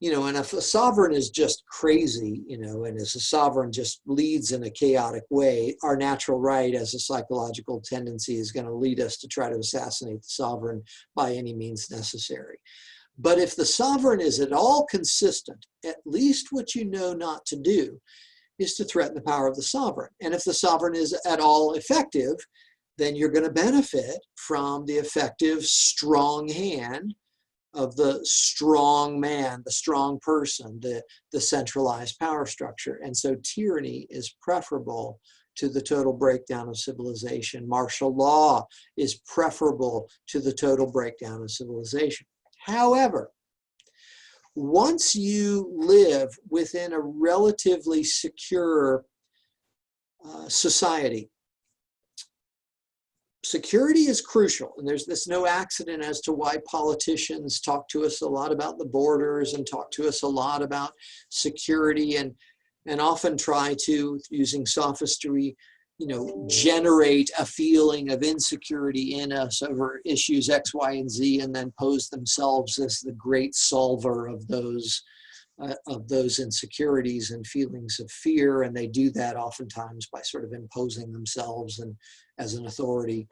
You know, and if a sovereign is just crazy, you know, and as a sovereign just leads in a chaotic way, our natural right as a psychological tendency is going to lead us to try to assassinate the sovereign by any means necessary. But if the sovereign is at all consistent, at least what you know not to do is to threaten the power of the sovereign. And if the sovereign is at all effective, then you're going to benefit from the effective, strong hand of the strong man, the strong person, the centralized power structure. And so tyranny is preferable to the total breakdown of civilization. Martial law is preferable to the total breakdown of civilization. However, once you live within a relatively secure society, security is crucial, and there's no accident as to why politicians talk to us a lot about the borders and talk to us a lot about security and often try to, using sophistry, you know, generate a feeling of insecurity in us over issues X, Y, and Z, and then pose themselves as the great solver of those insecurities and feelings of fear. And they do that oftentimes by sort of imposing themselves and as an authority,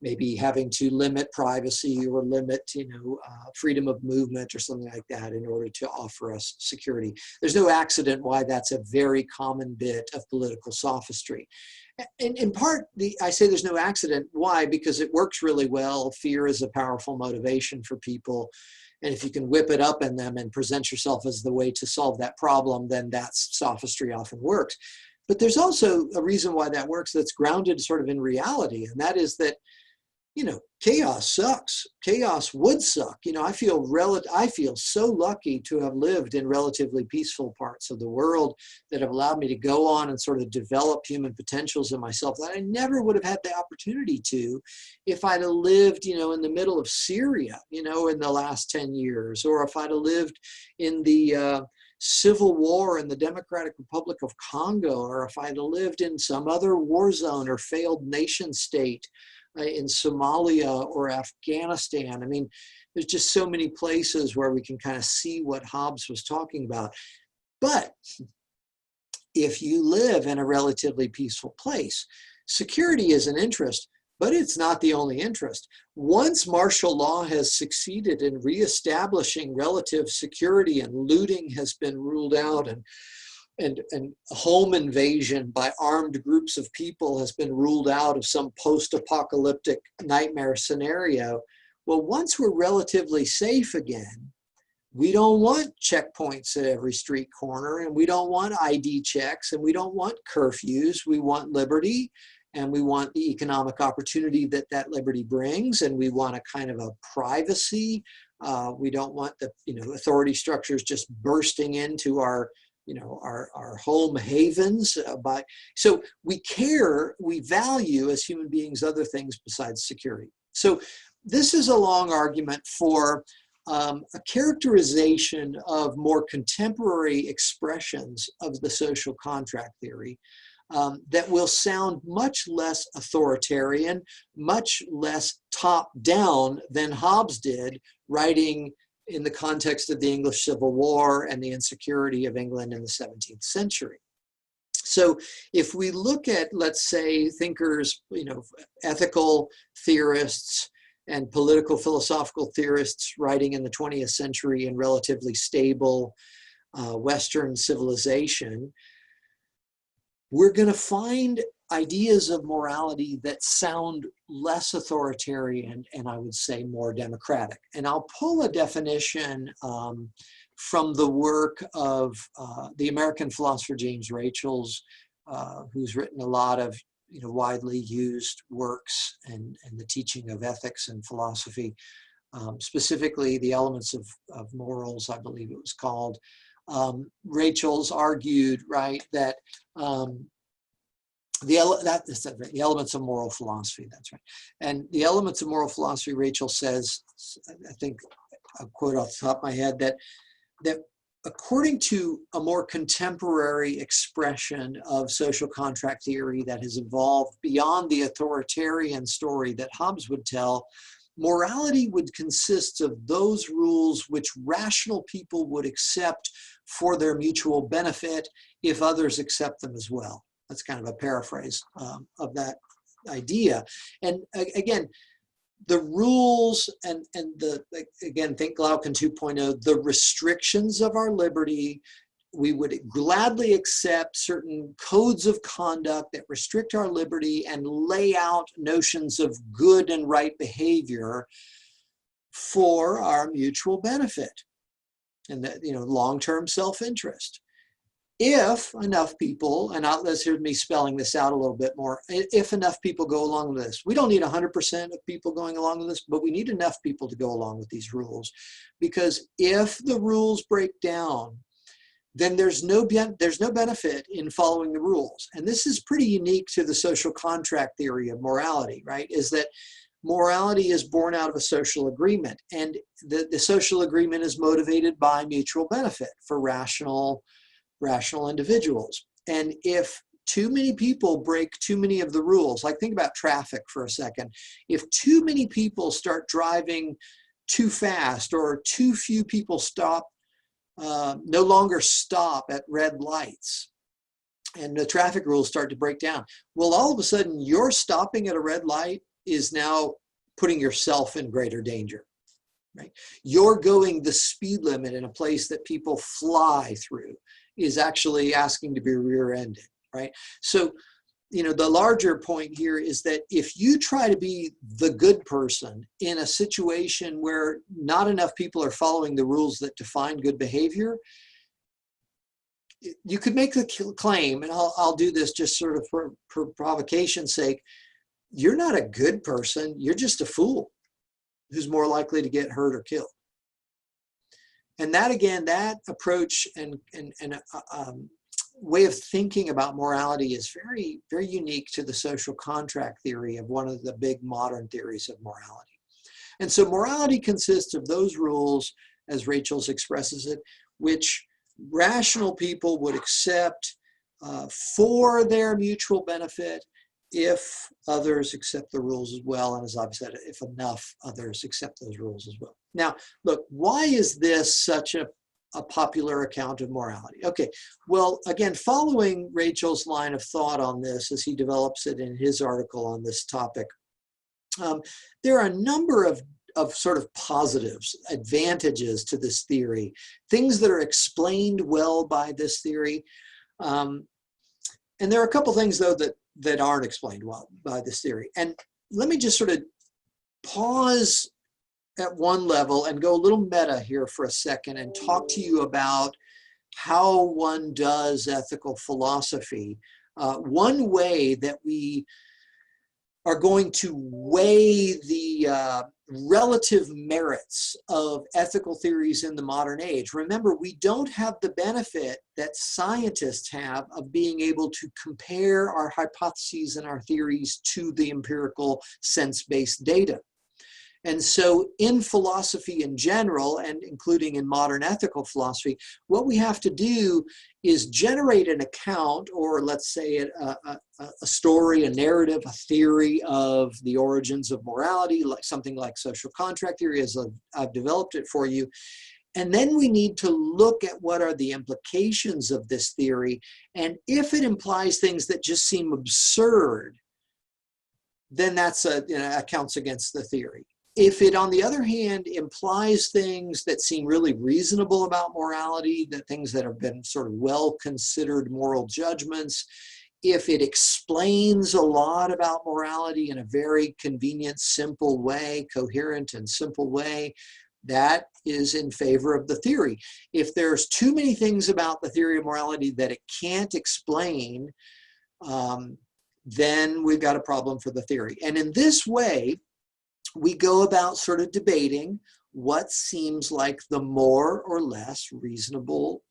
maybe having to limit privacy or limit, you know, freedom of movement or something like that in order to offer us security. There's no accident why that's a very common bit of political sophistry. And in part, I say there's no accident. Why? Because it works really well. Fear is a powerful motivation for people. And if you can whip it up in them and present yourself as the way to solve that problem, then that's sophistry often works. But there's also a reason why that works that's grounded sort of in reality. And that is that, you know, chaos sucks. Chaos would suck. You know, I feel so lucky to have lived in relatively peaceful parts of the world that have allowed me to go on and sort of develop human potentials in myself that I never would have had the opportunity to if I'd have lived, you know, in the middle of Syria, you know, in the last 10 years, or if I'd have lived in the civil war in the Democratic Republic of Congo, or if I'd have lived in some other war zone or failed nation state in Somalia or Afghanistan. I mean, there's just so many places where we can kind of see what Hobbes was talking about. But if you live in a relatively peaceful place, security is an interest, but it's not the only interest. Once martial law has succeeded in reestablishing relative security and looting has been ruled out and home invasion by armed groups of people has been ruled out of some post-apocalyptic nightmare scenario, well, once we're relatively safe again, we don't want checkpoints at every street corner, and we don't want ID checks, and we don't want curfews. We want liberty, and we want the economic opportunity that that liberty brings, and we want a kind of a privacy. We don't want the, you know, authority structures just bursting into our, you know, our home havens. So we care, we value as human beings other things besides security. So this is a long argument for a characterization of more contemporary expressions of the social contract theory that will sound much less authoritarian, much less top-down than Hobbes did, writing in the context of the English Civil War and the insecurity of England in the 17th century. So if we look at, let's say, thinkers, ethical theorists and political philosophical theorists writing in the 20th century in relatively stable Western civilization, we're going to find ideas of morality that sound less authoritarian and I would say more democratic. And I'll pull a definition from the work of the American philosopher James Rachels, who's written a lot of widely used works and the teaching of ethics and philosophy, specifically the elements of morals, I believe it was called. Rachels argued, right, that the elements of moral philosophy, that's right. And the elements of moral philosophy, Rachel says, I think a quote off the top of my head, that according to a more contemporary expression of social contract theory that has evolved beyond the authoritarian story that Hobbes would tell, morality would consist of those rules which rational people would accept for their mutual benefit if others accept them as well. That's kind of a paraphrase of that idea. And again, the rules and again, think Glaucon 2.0, the restrictions of our liberty, we would gladly accept certain codes of conduct that restrict our liberty and lay out notions of good and right behavior for our mutual benefit and that, long-term self-interest. If enough people, and let's hear me spelling this out a little bit more, if enough people go along with this, we don't need 100% of people going along with this, but we need enough people to go along with these rules. Because if the rules break down, then there's no benefit in following the rules. And this is pretty unique to the social contract theory of morality, right? Is that morality is born out of a social agreement, and the social agreement is motivated by mutual benefit for rational individuals. And if too many people break too many of the rules, like think about traffic for a second, if too many people start driving too fast or too few people no longer stop at red lights and the traffic rules start to break down, well, all of a sudden your stopping at a red light is now putting yourself in greater danger. Right? You're going the speed limit in a place that people fly through is actually asking to be rear-ended, right? So, the larger point here is that if you try to be the good person in a situation where not enough people are following the rules that define good behavior, you could make the claim, and I'll do this just sort of for provocation's sake, you're not a good person, you're just a fool who's more likely to get hurt or killed. And that, again, that approach and way of thinking about morality is very, very unique to the social contract theory of one of the big modern theories of morality. And so morality consists of those rules, as Rachels expresses it, which rational people would accept for their mutual benefit if others accept the rules as well, and as I've said, if enough others accept those rules as well. Now, look, why is this such a popular account of morality? Okay, well, again, following Rachel's line of thought on this as he develops it in his article on this topic, there are a number of sort of positives, advantages to this theory, things that are explained well by this theory. And there are a couple things, though, that aren't explained well by this theory. And let me just sort of pause at one level and go a little meta here for a second and talk to you about how one does ethical philosophy. One way that we are going to weigh the relative merits of ethical theories in the modern age. Remember, we don't have the benefit that scientists have of being able to compare our hypotheses and our theories to the empirical sense-based data. And so in philosophy in general, and including in modern ethical philosophy, what we have to do is generate an account, or let's say a story, a narrative, a theory of the origins of morality, like something like social contract theory, as I've developed it for you. And then we need to look at what are the implications of this theory. And if it implies things that just seem absurd, then that's counts against the theory. If it, on the other hand, implies things that seem really reasonable about morality, that things that have been sort of well-considered moral judgments, if it explains a lot about morality in a very convenient, simple way, coherent and simple way, that is in favor of the theory. If there's too many things about the theory of morality that it can't explain, then we've got a problem for the theory. And in this way, we go about sort of debating what seems like the more or less reasonable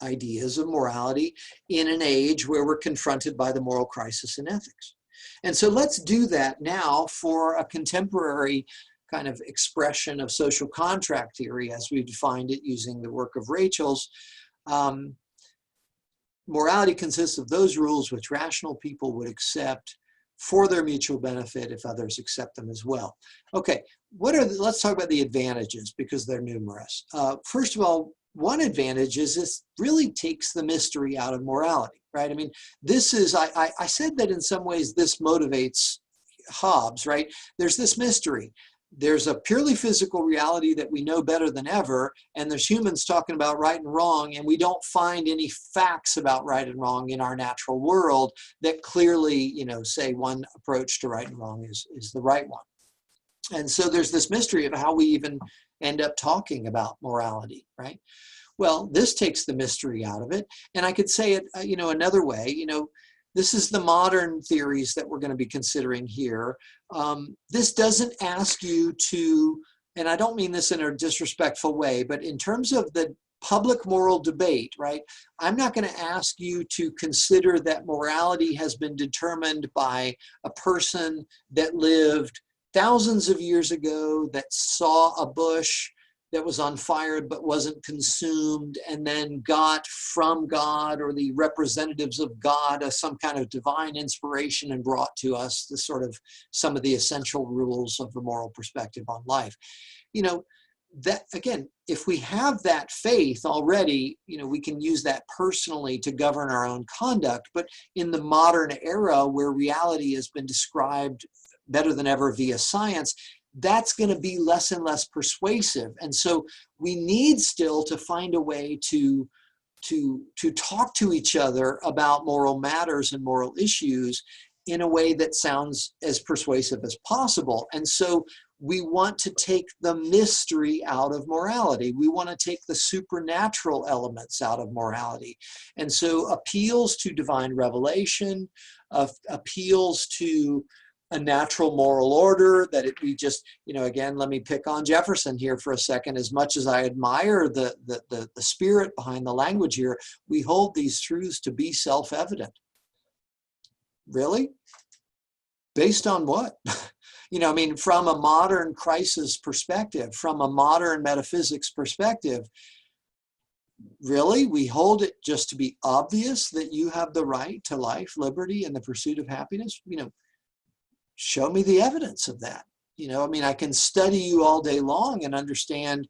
ideas of morality in an age where we're confronted by the moral crisis in ethics. And so let's do that now for a contemporary kind of expression of social contract theory as we defined it using the work of Rachel's. Morality consists of those rules which rational people would accept for their mutual benefit if others accept them as well. Okay, let's talk about the advantages, because they're numerous. First of all, one advantage is this really takes the mystery out of morality, right? I mean, this is, I said that in some ways this motivates Hobbes, right? There's this mystery. There's a purely physical reality that we know better than ever, and there's humans talking about right and wrong, and we don't find any facts about right and wrong in our natural world that clearly, say one approach to right and wrong is the right one. And so there's this mystery of how we even end up talking about morality, right? Well, this takes the mystery out of it. And I could say it, another way, this is the modern theories that we're going to be considering here. This doesn't ask you to, and I don't mean this in a disrespectful way, but in terms of the public moral debate, right? I'm not going to ask you to consider that morality has been determined by a person that lived thousands of years ago, that saw a bush that was on fire but wasn't consumed, and then got from God or the representatives of God some kind of divine inspiration and brought to us the sort of some of the essential rules of the moral perspective on life. That again, if we have that faith already, we can use that personally to govern our own conduct. But in the modern era where reality has been described better than ever via science, that's going to be less and less persuasive. And so we need still to find a way to talk to each other about moral matters and moral issues in a way that sounds as persuasive as possible. And so we want to take the mystery out of morality. We want to take the supernatural elements out of morality. And so appeals to divine revelation, appeals to a natural moral order, that we just, again, let me pick on Jefferson here for a second. As much as I admire the spirit behind the language here, we hold these truths to be self-evident. Really? Based on what? From a modern crisis perspective, from a modern metaphysics perspective, really? We hold it just to be obvious that you have the right to life, liberty, and the pursuit of happiness? Show me the evidence of that. I can study you all day long and understand,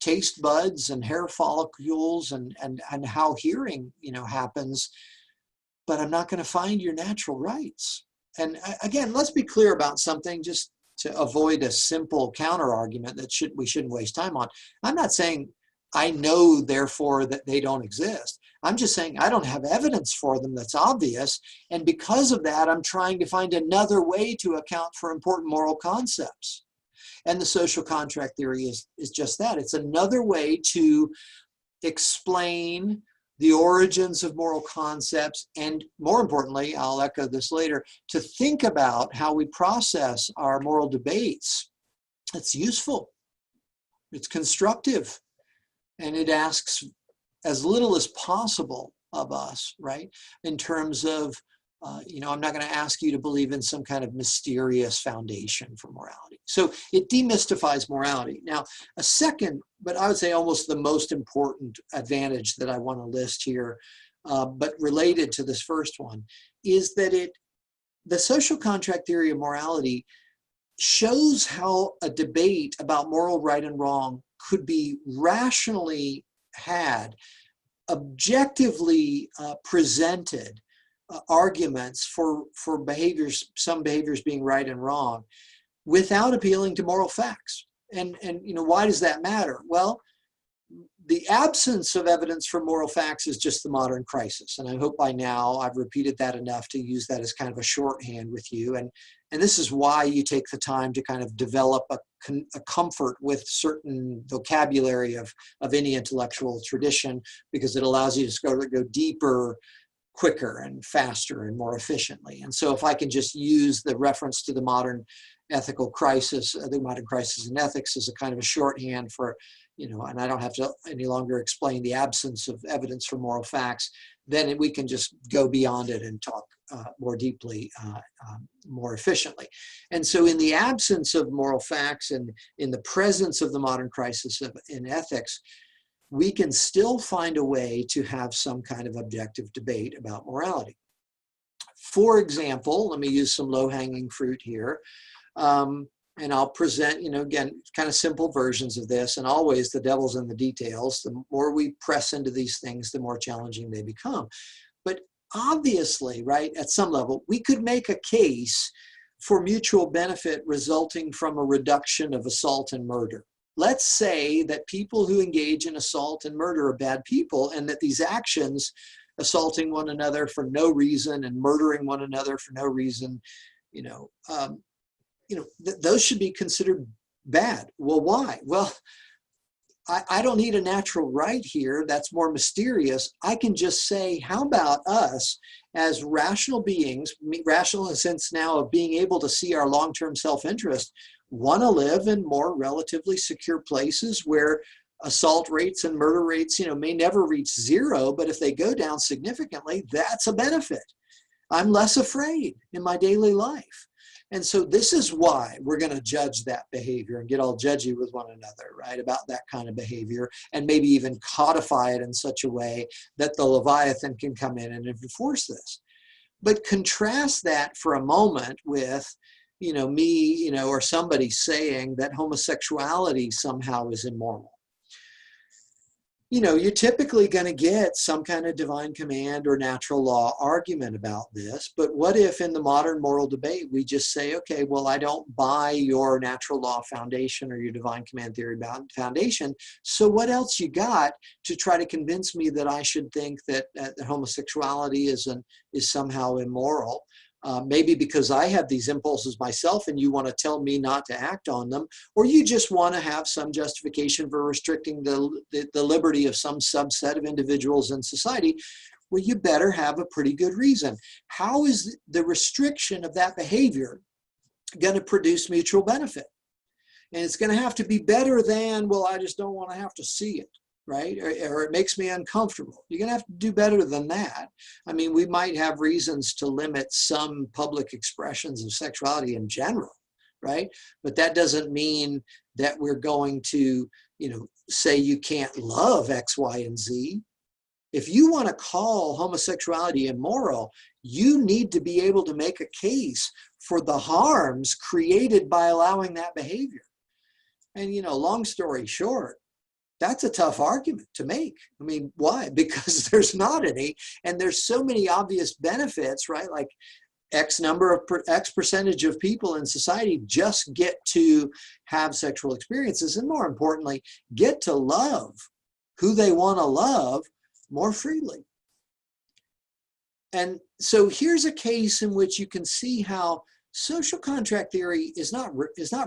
taste buds and hair follicles and how hearing, happens, but I'm not going to find your natural rights. And again, let's be clear about something just to avoid a simple counter argument that we shouldn't waste time on. I'm not saying I know, therefore, that they don't exist. I'm just saying I don't have evidence for them that's obvious. And because of that, I'm trying to find another way to account for important moral concepts. And the social contract theory is just that. It's another way to explain the origins of moral concepts, and more importantly, I'll echo this later, to think about how we process our moral debates. It's useful. It's constructive. And it asks as little as possible of us, right? In terms of I'm not going to ask you to believe in some kind of mysterious foundation for morality. So it demystifies morality. Now, a second, but I would say almost the most important advantage that I want to list here, but related to this first one, is that the social contract theory of morality shows how a debate about moral right and wrong could be rationally had, objectively presented, arguments for some behaviors being right and wrong, without appealing to moral facts. And why does that matter? Well, the absence of evidence for moral facts is just the modern crisis. And I hope by now I've repeated that enough to use that as kind of a shorthand with you. And this is why you take the time to kind of develop a comfort with certain vocabulary of any intellectual tradition, because it allows you to go deeper, quicker and faster and more efficiently. And so if I can just use the reference to the modern ethical crisis, the modern crisis in ethics, as a kind of a shorthand for, and I don't have to any longer explain the absence of evidence for moral facts, then we can just go beyond it and talk more deeply, more efficiently. And so in the absence of moral facts and in the presence of the modern crisis in ethics, we can still find a way to have some kind of objective debate about morality. For example, let me use some low-hanging fruit here. And I'll present, again, kind of simple versions of this, and always the devil's in the details. The more we press into these things, the more challenging they become. But obviously, right, at some level, we could make a case for mutual benefit resulting from a reduction of assault and murder. Let's say that people who engage in assault and murder are bad people, and that these actions, assaulting one another for no reason and murdering one another for no reason, those should be considered bad. Well, why? Well, I don't need a natural right here that's more mysterious. I can just say, how about us as rational beings, rational in the sense now of being able to see our long-term self-interest, want to live in more relatively secure places where assault rates and murder rates, may never reach zero, but if they go down significantly, that's a benefit. I'm less afraid in my daily life. And so this is why we're going to judge that behavior and get all judgy with one another, right, about that kind of behavior, and maybe even codify it in such a way that the Leviathan can come in and enforce this. But contrast that for a moment with, me, or somebody saying that homosexuality somehow is immoral. You're typically going to get some kind of divine command or natural law argument about this. But what if in the modern moral debate, we just say, okay, well, I don't buy your natural law foundation or your divine command theory foundation. So what else you got to try to convince me that I should think that homosexuality is somehow immoral? Maybe because I have these impulses myself and you want to tell me not to act on them, or you just want to have some justification for restricting the liberty of some subset of individuals in society. Well, you better have a pretty good reason. How is the restriction of that behavior going to produce mutual benefit? And it's going to have to be better than, well, I just don't want to have to see it. Right? Or it makes me uncomfortable. You're going to have to do better than that. I mean, we might have reasons to limit some public expressions of sexuality in general, right? But that doesn't mean that we're going to, say you can't love X, Y, and Z. If you want to call homosexuality immoral, you need to be able to make a case for the harms created by allowing that behavior. And, long story short, that's a tough argument to make. I mean, why? Because there's not any, and there's so many obvious benefits, right? Like X percentage of people in society just get to have sexual experiences, and more importantly, get to love who they want to love more freely. And so here's a case in which you can see how social contract theory is not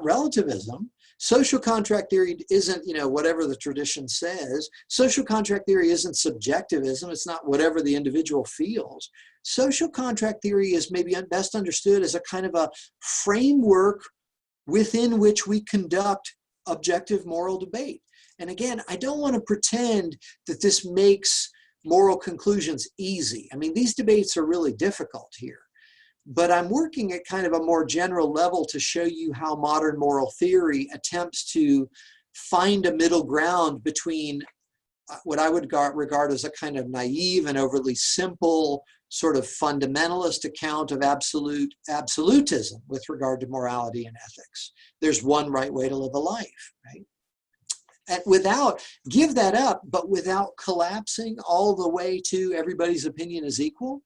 relativism. Social contract theory isn't, whatever the tradition says. Social contract theory isn't subjectivism. It's not whatever the individual feels. Social contract theory is maybe best understood as a kind of a framework within which we conduct objective moral debate. And again, I don't want to pretend that this makes moral conclusions easy. I mean, these debates are really difficult here. But I'm working at kind of a more general level to show you how modern moral theory attempts to find a middle ground between what I would regard as a kind of naive and overly simple sort of fundamentalist account of absolutism with regard to morality and ethics. There's one right way to live a life, right? And give that up, but without collapsing all the way to everybody's opinion is equal,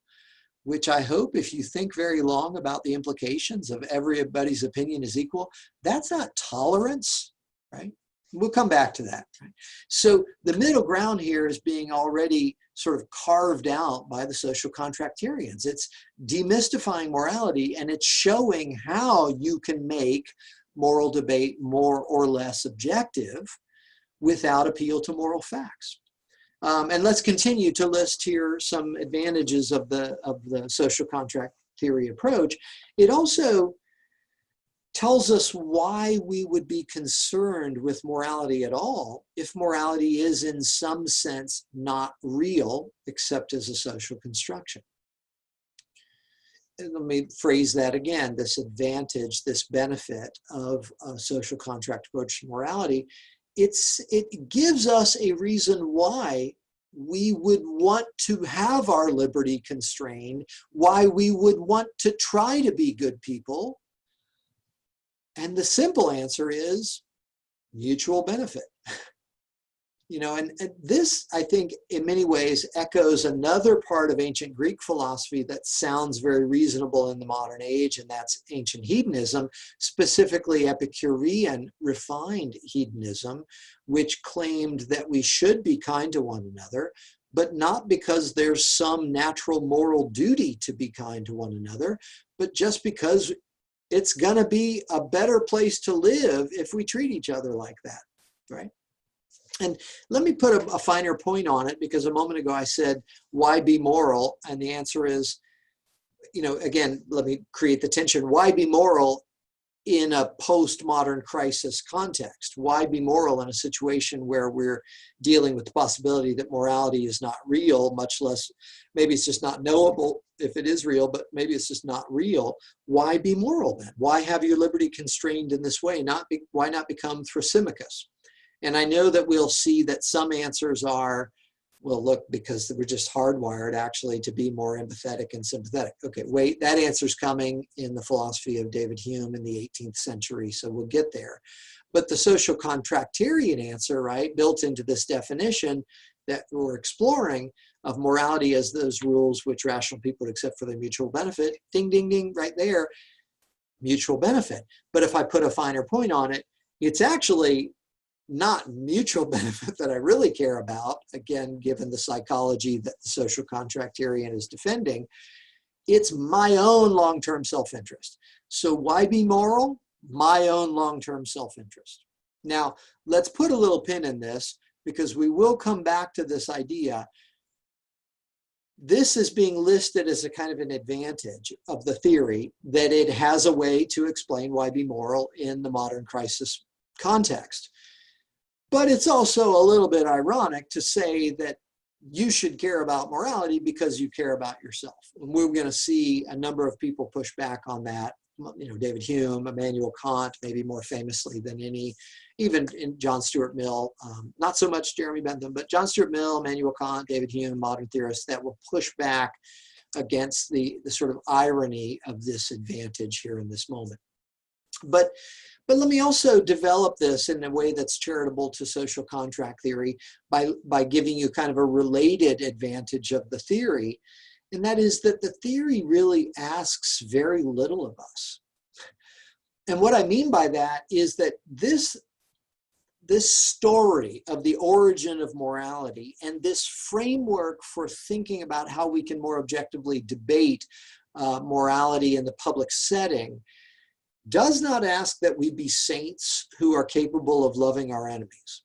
which I hope, if you think very long about the implications of everybody's opinion is equal, that's not tolerance, right? We'll come back to that. Right? So the middle ground here is being already sort of carved out by the social contractarians. It's demystifying morality, and it's showing how you can make moral debate more or less objective without appeal to moral facts. And let's continue to list here some advantages of the social contract theory approach. It also tells us why we would be concerned with morality at all if morality is in some sense not real except as a social construction. And let me phrase that again, this advantage, this benefit of a social contract approach to morality. It gives us a reason why we would want to have our liberty constrained, why we would want to try to be good people. And the simple answer is mutual benefit. And this, I think, in many ways echoes another part of ancient Greek philosophy that sounds very reasonable in the modern age, and that's ancient hedonism, specifically Epicurean refined hedonism, which claimed that we should be kind to one another, but not because there's some natural moral duty to be kind to one another, but just because it's going to be a better place to live if we treat each other like that, right? And let me put a finer point on it, because a moment ago I said, why be moral? And the answer is, again, let me create the tension. Why be moral in a postmodern crisis context? Why be moral in a situation where we're dealing with the possibility that morality is not real, much less, maybe it's just not knowable if it is real, but maybe it's just not real. Why be moral then? Why have your liberty constrained in this way? Why not become Thrasymachus? And I know that we'll see that some answers are, well, look, because we're just hardwired actually to be more empathetic and sympathetic. Okay, wait, that answer's coming in the philosophy of David Hume in the 18th century, so we'll get there. But the social contractarian answer, right, built into this definition that we're exploring of morality as those rules which rational people would accept for their mutual benefit, ding, ding, ding, right there, mutual benefit. But if I put a finer point on it, it's actually not mutual benefit that I really care about, again, given the psychology that the social contractarian is defending. It's my own long-term self-interest. So why be moral? My own long-term self-interest. Now, let's put a little pin in this, because we will come back to this idea. This is being listed as a kind of an advantage of the theory that it has a way to explain why be moral in the modern crisis context. But it's also a little bit ironic to say that you should care about morality because you care about yourself. And we're going to see a number of people push back on that. David Hume, Immanuel Kant, maybe more famously than any, even in John Stuart Mill, not so much Jeremy Bentham, but John Stuart Mill, Immanuel Kant, David Hume, modern theorists that will push back against the sort of irony of this advantage here in this moment. But let me also develop this in a way that's charitable to social contract theory by giving you kind of a related advantage of the theory. And that is that the theory really asks very little of us. And what I mean by that is that this story of the origin of morality and this framework for thinking about how we can more objectively debate morality in the public setting does not ask that we be saints who are capable of loving our enemies.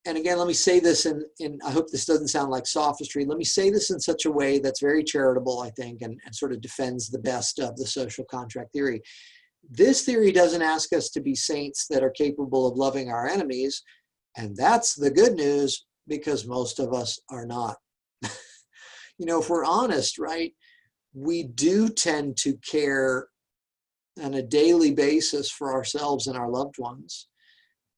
And again, let me say this in I hope this doesn't sound like sophistry. Let me say this in such a way that's very charitable, I think, and sort of defends the best of the social contract theory. This theory doesn't ask us to be saints that are capable of loving our enemies. And that's the good news, because most of us are not. If we're honest, right? we do tend to care on a daily basis for ourselves and our loved ones.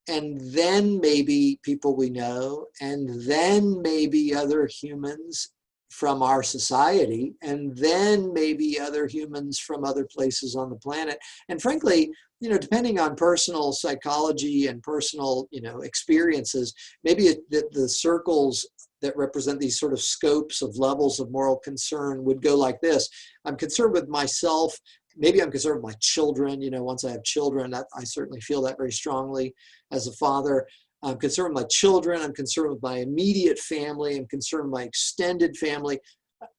And then maybe people we know, and then maybe other humans from our society, and then maybe other humans from other places on the planet. And frankly, depending on personal psychology and personal, experiences, maybe the circles that represent these sort of scopes of levels of moral concern would go like this. I'm concerned with myself. Maybe I'm concerned with my children. Once I have children, I certainly feel that very strongly as a father. I'm concerned with my children. I'm concerned with my immediate family. I'm concerned with my extended family.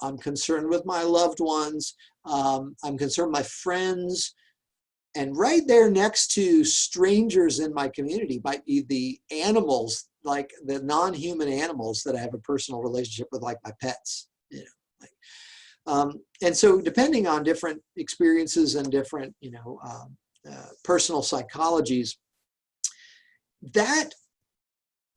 I'm concerned with my loved ones. I'm concerned with my friends. And right there next to strangers in my community might be the animals, like the non-human animals that I have a personal relationship with, like my pets. And so depending on different experiences and different, personal psychologies, that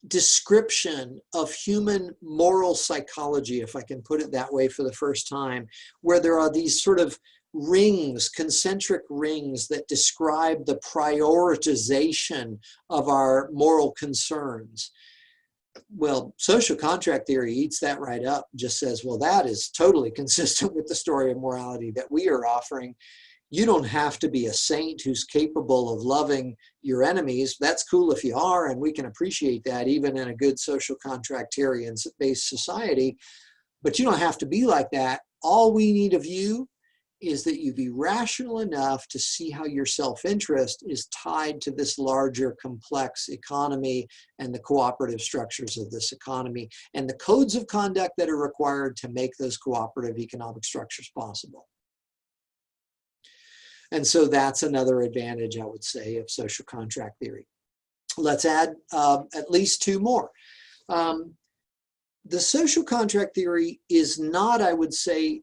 description of human moral psychology, if I can put it that way for the first time, where there are these sort of rings, concentric rings that describe the prioritization of our moral concerns. Well, social contract theory eats that right up, just says, well, that is totally consistent with the story of morality that we are offering. You don't have to be a saint who's capable of loving your enemies. That's cool if you are, and we can appreciate that even in a good social contractarian-based society. But you don't have to be like that. All we need of you is that you be rational enough to see how your self-interest is tied to this larger, complex economy and the cooperative structures of this economy and the codes of conduct that are required to make those cooperative economic structures possible. And so that's another advantage, I would say, of social contract theory. Let's add at least two more. The social contract theory is not, I would say,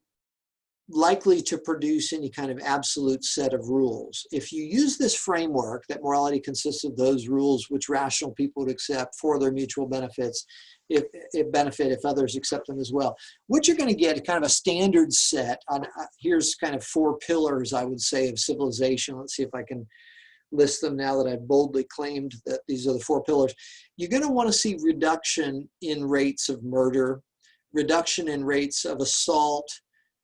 likely to produce any kind of absolute set of rules. If you use this framework that morality consists of those rules which rational people would accept for their mutual benefits, if others accept them as well, what you're going to get is kind of a standard set on, here's kind of 4 pillars, I would say, of civilization. Let's see if I can list them now that I've boldly claimed that these are the 4 pillars. You're going to want to see reduction in rates of murder, reduction in rates of assault,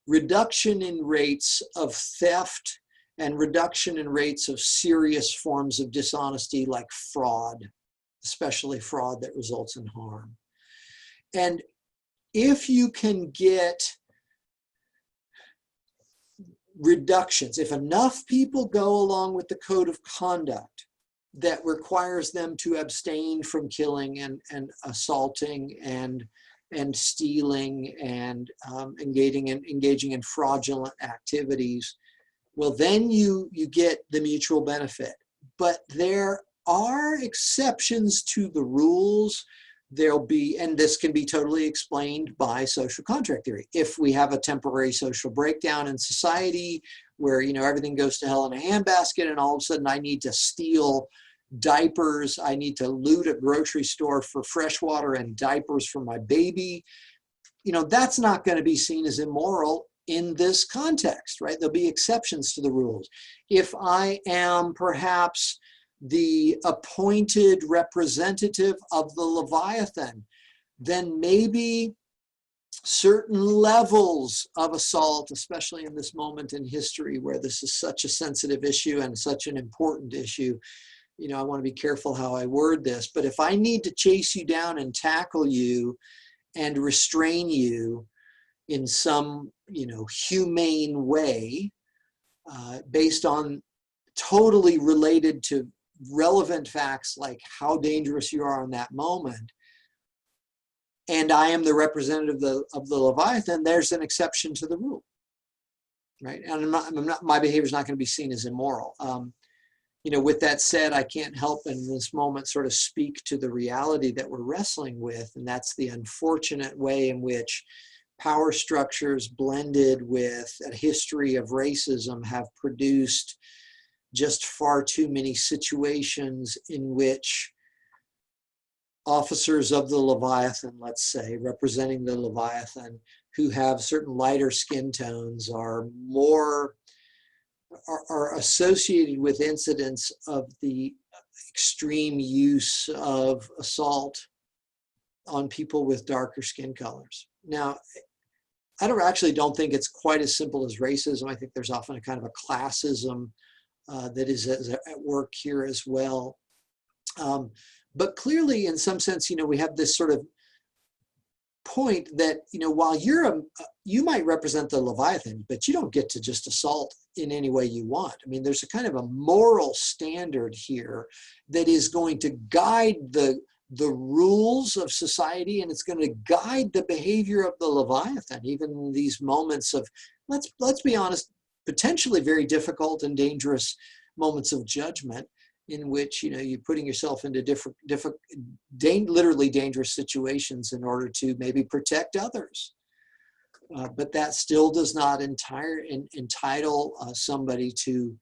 reduction in rates of theft, and reduction in rates of serious forms of dishonesty like fraud, especially fraud that results in harm. And if you can get reductions, if enough people go along with the code of conduct that requires them to abstain from killing and assaulting and stealing and engaging in fraudulent activities, well, then you get the mutual benefit. But there are exceptions to the rules. There'll be, and this can be totally explained by social contract theory. If we have a temporary social breakdown in society where, everything goes to hell in a handbasket and all of a sudden I need to steal diapers, I need to loot a grocery store for fresh water and diapers for my baby, that's not going to be seen as immoral in this context, right? There'll be exceptions to the rules. If I am perhaps the appointed representative of the Leviathan, then maybe certain levels of assault, especially in this moment in history where this is such a sensitive issue and such an important issue, I want to be careful how I word this, but if I need to chase you down and tackle you and restrain you in some, humane way, based on totally related to relevant facts like how dangerous you are in that moment, and I am the representative of the Leviathan, there's an exception to the rule, right? And my behavior is not going to be seen as immoral. With that said, I can't help in this moment sort of speak to the reality that we're wrestling with, and that's the unfortunate way in which power structures blended with a history of racism have produced just far too many situations in which officers of the Leviathan, let's say, representing the Leviathan, who have certain lighter skin tones are more, are associated with incidents of the extreme use of assault on people with darker skin colors. Now, I actually don't think it's quite as simple as racism. I think there's often a kind of a classism that is at work here as well. But clearly, in some sense, we have this sort of point that, while you might represent the Leviathan, but you don't get to just assault in any way you want. I mean, there's a kind of a moral standard here that is going to guide the rules of society, and it's going to guide the behavior of the Leviathan, even in these moments of, let's be honest, potentially very difficult and dangerous moments of judgment, in which you're putting yourself into literally dangerous situations in order to maybe protect others. But that still does not entitle somebody to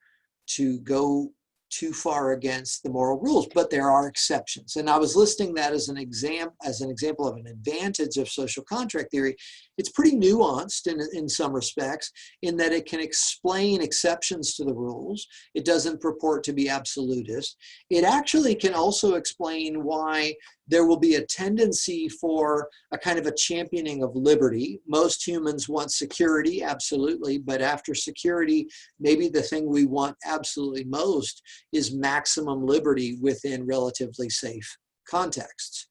go too far against the moral rules, but there are exceptions. And I was listing that as an example of an advantage of social contract theory. It's pretty nuanced in some respects, in that it can explain exceptions to the rules. It doesn't purport to be absolutist. It actually can also explain why there will be a tendency for a kind of a championing of liberty. Most humans want security, absolutely, but after security, maybe the thing we want absolutely most is maximum liberty within relatively safe contexts.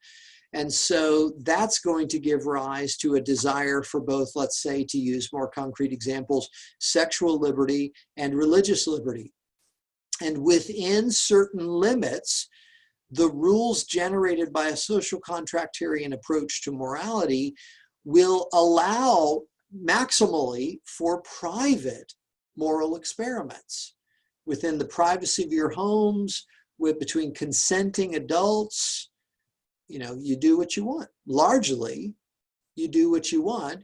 And so that's going to give rise to a desire for both, let's say, to use more concrete examples, sexual liberty and religious liberty. And within certain limits, the rules generated by a social contractarian approach to morality will allow maximally for private moral experiments within the privacy of your homes, between consenting adults. You do what you want. Largely, you do what you want.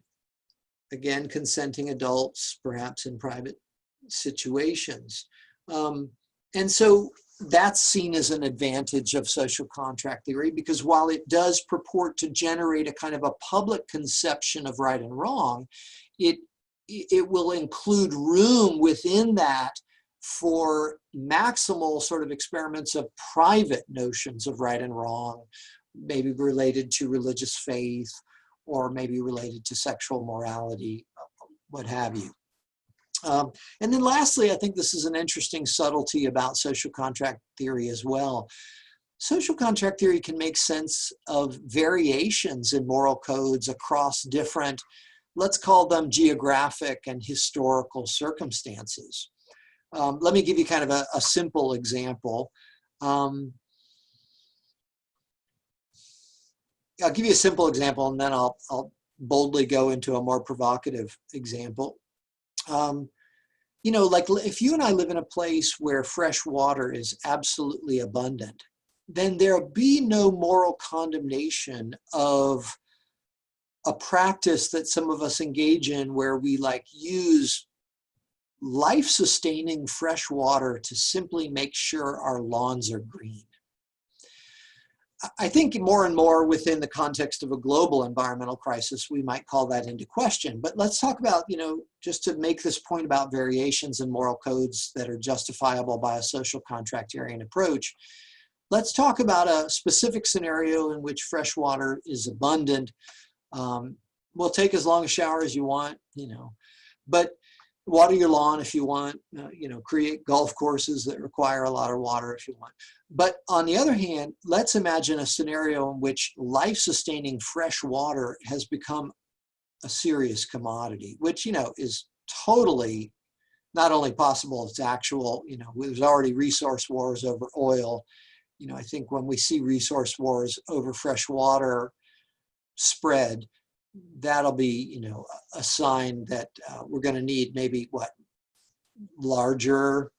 Again, consenting adults, perhaps in private situations. And so that's seen as an advantage of social contract theory, because while it does purport to generate a kind of a public conception of right and wrong, it will include room within that for maximal sort of experiments of private notions of right and wrong, maybe related to religious faith, or maybe related to sexual morality, what have you. And then lastly, I think this is an interesting subtlety about social contract theory as well. Social contract theory can make sense of variations in moral codes across different, let's call them geographic and historical circumstances. Let me give you kind of a simple example. I'll give you a simple example, and then I'll boldly go into a more provocative example. Like if you and I live in a place where fresh water is absolutely abundant, then there'll be no moral condemnation of a practice that some of us engage in, where we use life-sustaining fresh water to simply make sure our lawns are green. I think more and more within the context of a global environmental crisis, we might call that into question. But let's talk about, just to make this point about variations in moral codes that are justifiable by a social contractarian approach, let's talk about a specific scenario in which fresh water is abundant. We'll take as long a shower as you want, but water your lawn if you want, create golf courses that require a lot of water if you want. But on the other hand, let's imagine a scenario in which life-sustaining fresh water has become a serious commodity, which, is totally not only possible, it's actual. There's already resource wars over oil. I think when we see resource wars over fresh water spread, that'll be, a sign that we're going to need maybe larger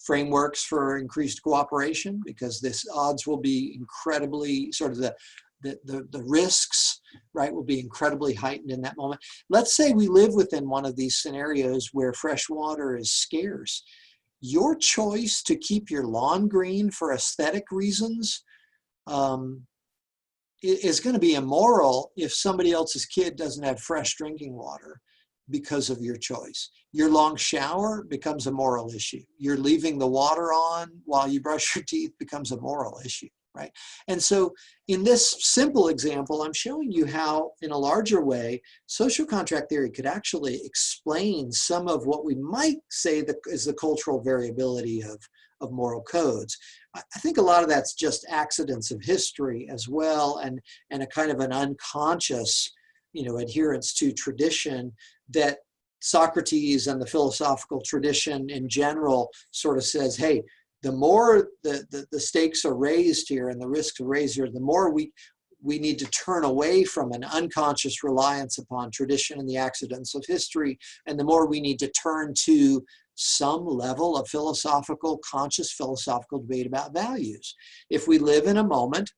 frameworks for increased cooperation, because this odds will be incredibly the risks, right, will be incredibly heightened in that moment. Let's say we live within one of these scenarios where fresh water is scarce. Your choice to keep your lawn green for aesthetic reasons is going to be immoral if somebody else's kid doesn't have fresh drinking water because of your choice. Your long shower becomes a moral issue. You're leaving the water on while you brush your teeth becomes a moral issue, right? And so in this simple example, I'm showing you how, in a larger way, social contract theory could actually explain some of what we might say that is the cultural variability of moral codes. I think a lot of that's just accidents of history as well, and a kind of an unconscious, adherence to tradition that Socrates and the philosophical tradition in general sort of says, hey, the more the stakes are raised here and the risks are raised here, the more we need to turn away from an unconscious reliance upon tradition and the accidents of history, and the more we need to turn to some level of conscious philosophical debate about values. If we live in a moment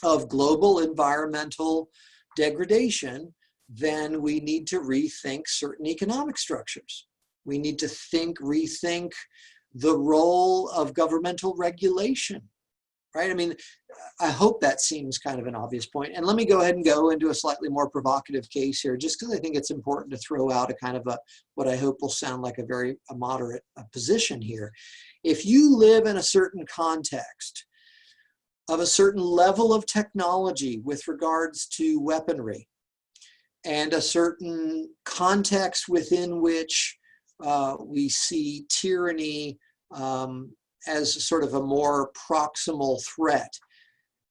of global environmental degradation, then we need to rethink certain economic structures. We need to rethink the role of governmental regulation, right? I mean, I hope that seems kind of an obvious point. And let me go ahead and go into a slightly more provocative case here, just because I think it's important to throw out a kind of what I hope will sound like a moderate position here. If you live in a certain context of a certain level of technology with regards to weaponry, and a certain context within which we see tyranny as sort of a more proximal threat,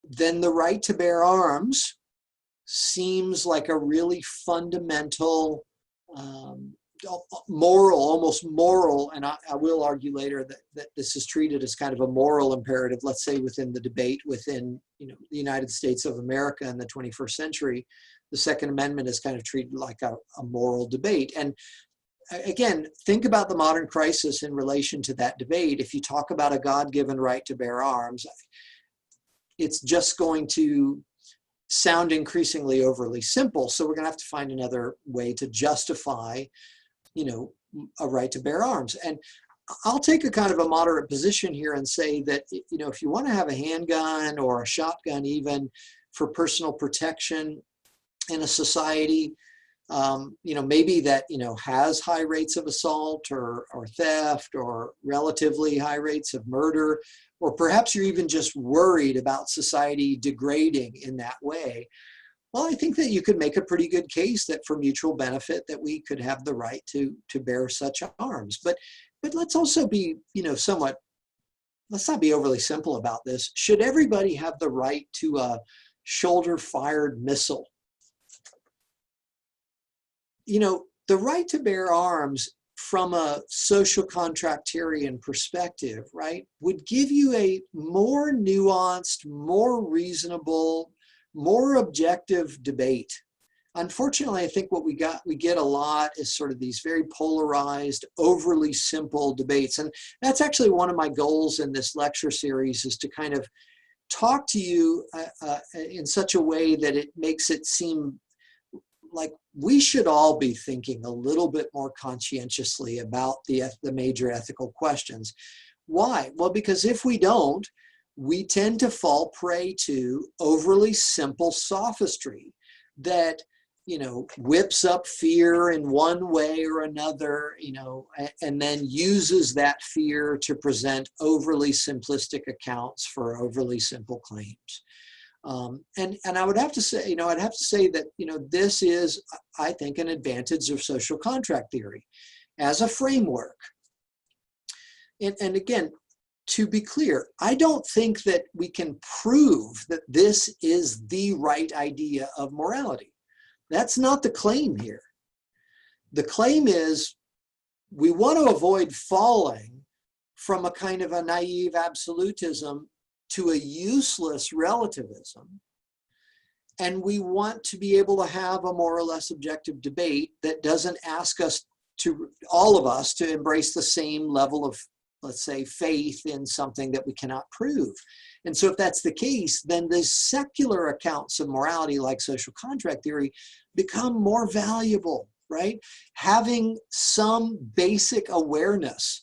then the right to bear arms seems like a really fundamental, almost moral, and I will argue later that this is treated as kind of a moral imperative, let's say within the debate within the United States of America in the 21st century. The Second Amendment is kind of treated like a moral debate. And again, think about the modern crisis in relation to that debate. If you talk about a God-given right to bear arms, it's just going to sound increasingly overly simple. So we're going to have to find another way to justify, a right to bear arms. And I'll take a kind of a moderate position here and say that, if you want to have a handgun or a shotgun even for personal protection in a society, maybe that, has high rates of assault or theft or relatively high rates of murder, or perhaps you're even just worried about society degrading in that way. Well, I think that you could make a pretty good case that for mutual benefit that we could have the right to bear such arms. But let's also be, let's not be overly simple about this. Should everybody have the right to a shoulder-fired missile? The right to bear arms from a social contractarian perspective, right, would give you a more nuanced, more reasonable, more objective debate. Unfortunately, I think what we get a lot is sort of these very polarized, overly simple debates. And that's actually one of my goals in this lecture series, is to kind of talk to you in such a way that it makes it seem like we should all be thinking a little bit more conscientiously about the major ethical questions. Why? Well, because if we don't, we tend to fall prey to overly simple sophistry that, whips up fear in one way or another, and then uses that fear to present overly simplistic accounts for overly simple claims. And I would have to say, that, this is, I think, an advantage of social contract theory as a framework. And again, to be clear, I don't think that we can prove that this is the right idea of morality. That's not the claim here. The claim is we want to avoid falling from a kind of a naive absolutism to a useless relativism. And we want to be able to have a more or less objective debate that doesn't ask all of us to embrace the same level of, let's say, faith in something that we cannot prove. And so if that's the case, then the secular accounts of morality, like social contract theory, become more valuable, right? Having some basic awareness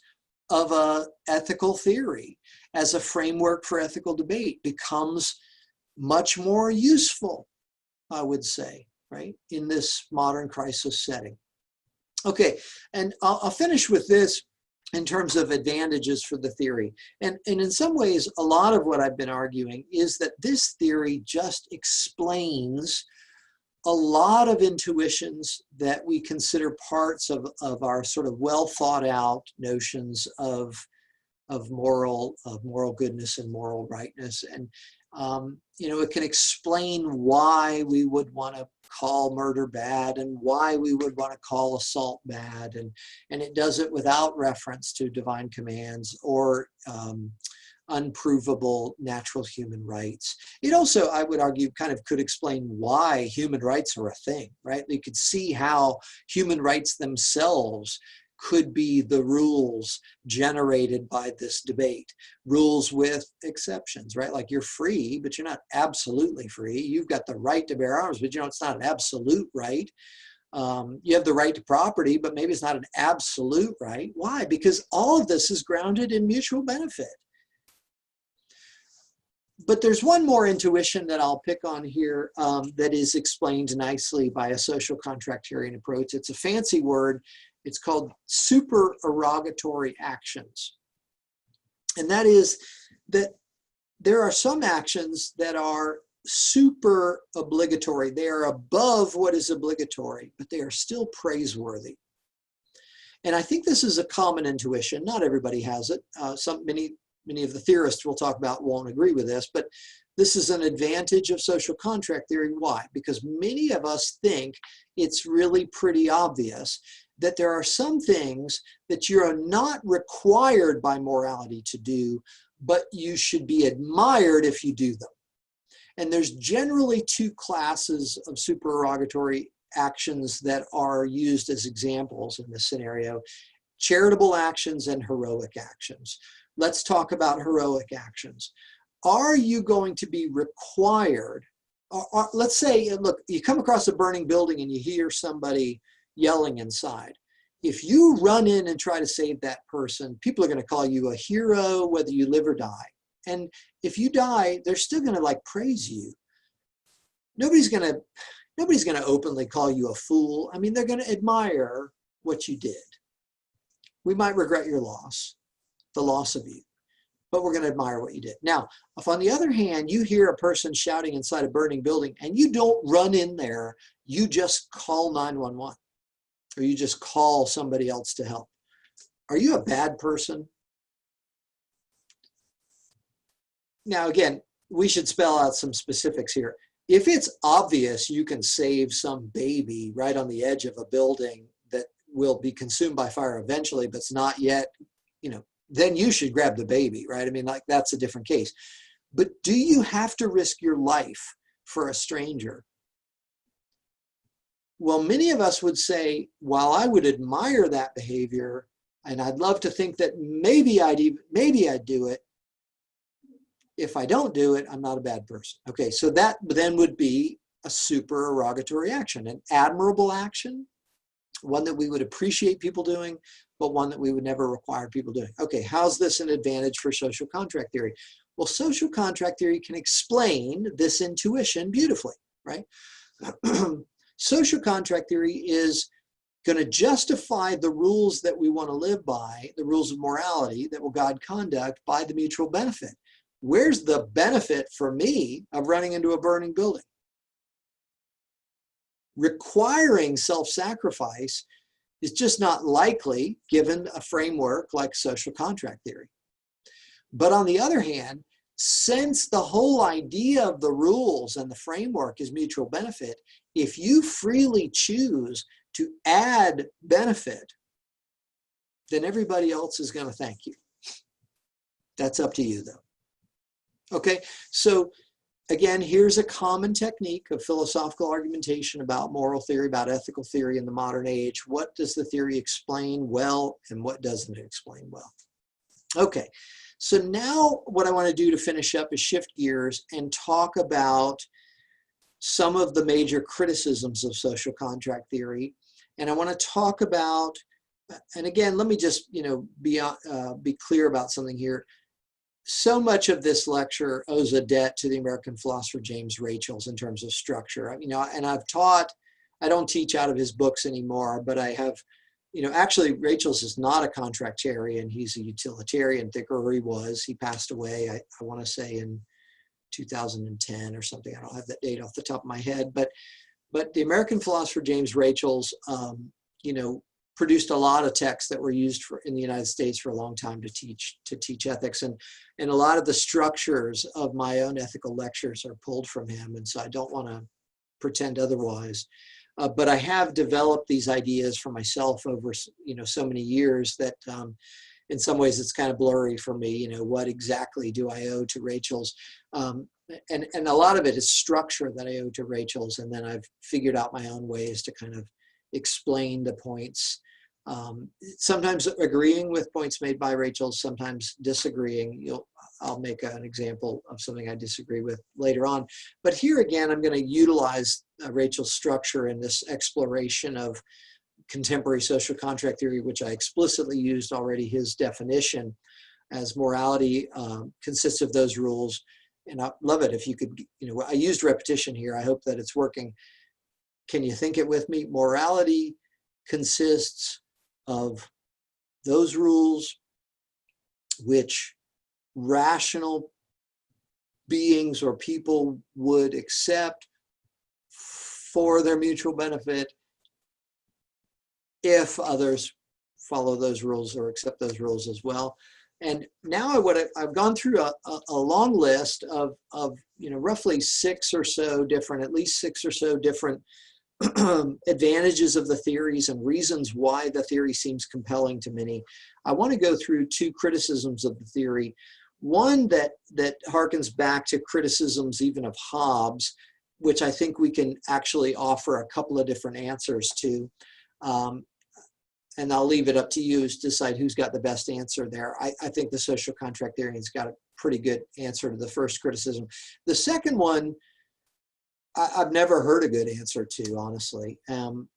of a ethical theory as a framework for ethical debate becomes much more useful, I would say, right, in this modern crisis setting. Okay, and I'll finish with this in terms of advantages for the theory. And in some ways, a lot of what I've been arguing is that this theory just explains a lot of intuitions that we consider parts of our sort of well thought out notions of moral goodness and moral rightness. And you know, it can explain why we would want to call murder bad and why we would want to call assault bad, and it does it without reference to divine commands or unprovable natural human rights. It also, I would argue, kind of could explain why human rights are a thing, right? You could see how human rights themselves could be the rules generated by this debate. Rules with exceptions, right? Like you're free, but you're not absolutely free. You've got the right to bear arms, but you know, it's not an absolute right. You have the right to property, but maybe it's not an absolute right. Why? Because all of this is grounded in mutual benefit. But there's one more intuition that I'll pick on here that is explained nicely by a social contractarian approach. It's a fancy word. It's called supererogatory actions. And that is that there are some actions that are super obligatory. They are above what is obligatory, but they are still praiseworthy. And I think this is a common intuition. Not everybody has it. Many of the theorists we'll talk about won't agree with this, but this is an advantage of social contract theory. Why? Because many of us think it's really pretty obvious that there are some things that you are not required by morality to do, but you should be admired if you do them. And there's generally two classes of supererogatory actions that are used as examples in this scenario: charitable actions and heroic actions. Let's talk about heroic actions. Are you going to be required, or let's say, look, you come across a burning building and you hear somebody yelling inside. If you run in and try to save that person, people are going to call you a hero, whether you live or die. And if you die, they're still going to like praise you. Nobody's going to openly call you a fool. I mean, they're going to admire what you did. We might regret your loss, the loss of you, but we're going to admire what you did. Now, if on the other hand, you hear a person shouting inside a burning building and you don't run in there, you just call 911 or you just call somebody else to help. Are you a bad person? Now, again, we should spell out some specifics here. If it's obvious you can save some baby right on the edge of a building that will be consumed by fire eventually, but it's not yet, you know, then you should grab the baby, right? I mean, like, that's a different case. But do you have to risk your life for a stranger? Well, many of us would say, while I would admire that behavior, and I'd love to think that maybe I'd do it, if I don't do it, I'm not a bad person. Okay, so that then would be a supererogatory action, an admirable action, one that we would appreciate people doing, but one that we would never require people doing. Okay, how's this an advantage for social contract theory? Well, social contract theory can explain this intuition beautifully, right? Social contract theory is going to justify the rules that we want to live by, the rules of morality that will guide conduct, by the mutual benefit. Where's the benefit for me of running into a burning building? Requiring self-sacrifice is just not likely given a framework like social contract theory. But on the other hand, since the whole idea of the rules and the framework is mutual benefit, if you freely choose to add benefit, then everybody else is going to thank you. That's up to you, though. Okay, so again, here's a common technique of philosophical argumentation about moral theory, about ethical theory in the modern age. What does the theory explain well, and what doesn't it explain well? Okay, so now what I want to do to finish up is shift gears and talk about some of the major criticisms of social contract theory. And I want to talk about, and again, let me just be clear about something here. so much of this lecture owes a debt to the American philosopher James Rachels in terms of structure. You know, and I've taught, I don't teach out of his books anymore, but I have, you know, actually Rachels is not a contractarian. He's a utilitarian thinker, or he was. He passed away, I want to say in 2010 or something. I don't have that date off the top of my head, but the American philosopher James Rachels, you know, produced a lot of texts that were used in the United States for a long time to teach ethics, and a lot of the structures of my own ethical lectures are pulled from him, and so I don't want to pretend otherwise. But I have developed these ideas for myself over, you know, so many years that in some ways it's kind of blurry for me. You know, what exactly do I owe to Rachels? And a lot of it is structure that I owe to Rachels, and then I've figured out my own ways to kind of explain the points, sometimes agreeing with points made by Rachel, sometimes disagreeing. I'll make an example of something I disagree with later on. But here again, I'm going to utilize Rachel's structure in this exploration of contemporary social contract theory, which I explicitly used already his definition as morality consists of those rules. And I love it if you could, you know, I used repetition here. I hope that it's working. Can you think it with me? Morality consists of those rules which rational beings or people would accept for their mutual benefit if others follow those rules or accept those rules as well. And now I've gone through a long list of you know, roughly at least six or so different advantages of the theories and reasons why the theory seems compelling to many. I want to go through two criticisms of the theory. One that harkens back to criticisms even of Hobbes, which I think we can actually offer a couple of different answers to. And I'll leave it up to you to decide who's got the best answer there. I think the social contract theorian's got a pretty good answer to the first criticism. The second one, I've never heard a good answer to, honestly. And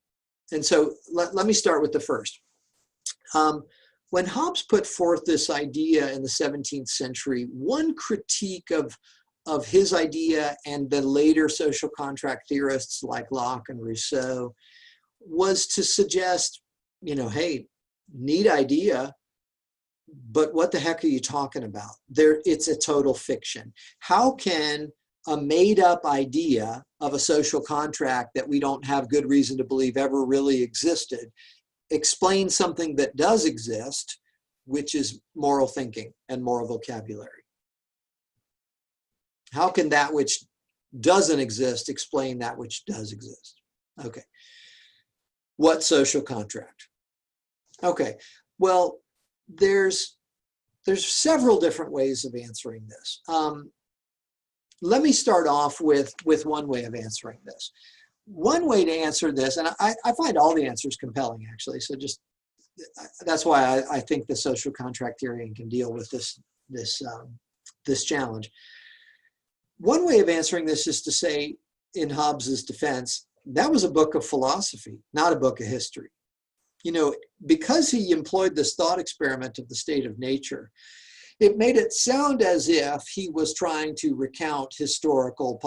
so let me start with the first. When Hobbes put forth this idea in the 17th century, one critique of his idea and the later social contract theorists like Locke and Rousseau was to suggest, you know, hey, neat idea, but what the heck are you talking about? It's a total fiction. How can a made-up idea of a social contract that we don't have good reason to believe ever really existed explain something that does exist, which is moral thinking and moral vocabulary? How can that which doesn't exist explain that which does exist? Okay. What social contract? Okay, well, there's several different ways of answering this. Let me start off with one way of answering this. One way to answer this, and I find all the answers compelling, actually, so just that's why I think the social contract theory can deal with this challenge. One way of answering this is to say, in Hobbes's defense, that was a book of philosophy, not a book of history. You know, because he employed this thought experiment of the state of nature, it made it sound as if he was trying to recount historical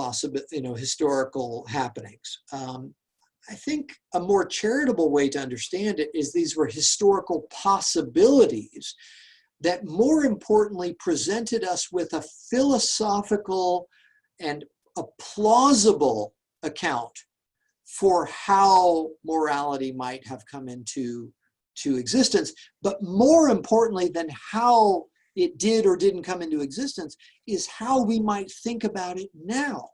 historical happenings. I think a more charitable way to understand it is these were historical possibilities that more importantly presented us with a philosophical and a plausible account for how morality might have come into existence. But more importantly than how it did or didn't come into existence is how we might think about it now,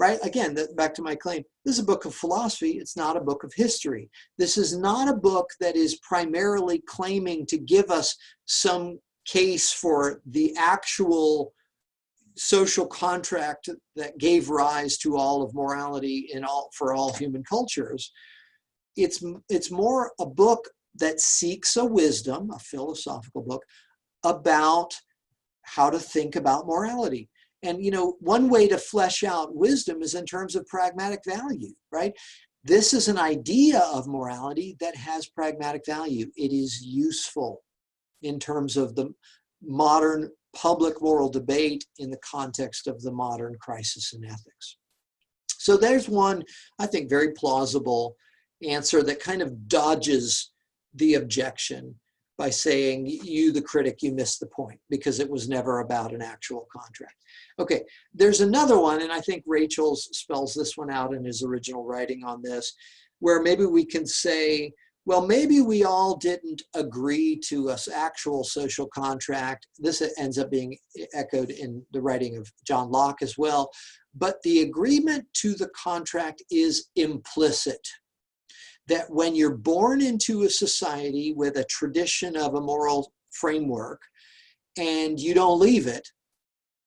right? Again, back to my claim, this is a book of philosophy. It's not a book of history. This is not a book that is primarily claiming to give us some case for the actual social contract that gave rise to all of morality for all human cultures. It's more a book that seeks a wisdom, a philosophical book, about how to think about morality. And, you know, one way to flesh out wisdom is in terms of pragmatic value, right? This is an idea of morality that has pragmatic value. It is useful in terms of the modern public moral debate in the context of the modern crisis in ethics. So there's one, I think, very plausible answer that kind of dodges the objection by saying, you, the critic, you missed the point because it was never about an actual contract. Okay, there's another one, and I think Rachel spells this one out in his original writing on this, where maybe we can say, well, maybe we all didn't agree to an actual social contract. This ends up being echoed in the writing of John Locke as well. But the agreement to the contract is implicit. That when you're born into a society with a tradition of a moral framework and you don't leave it,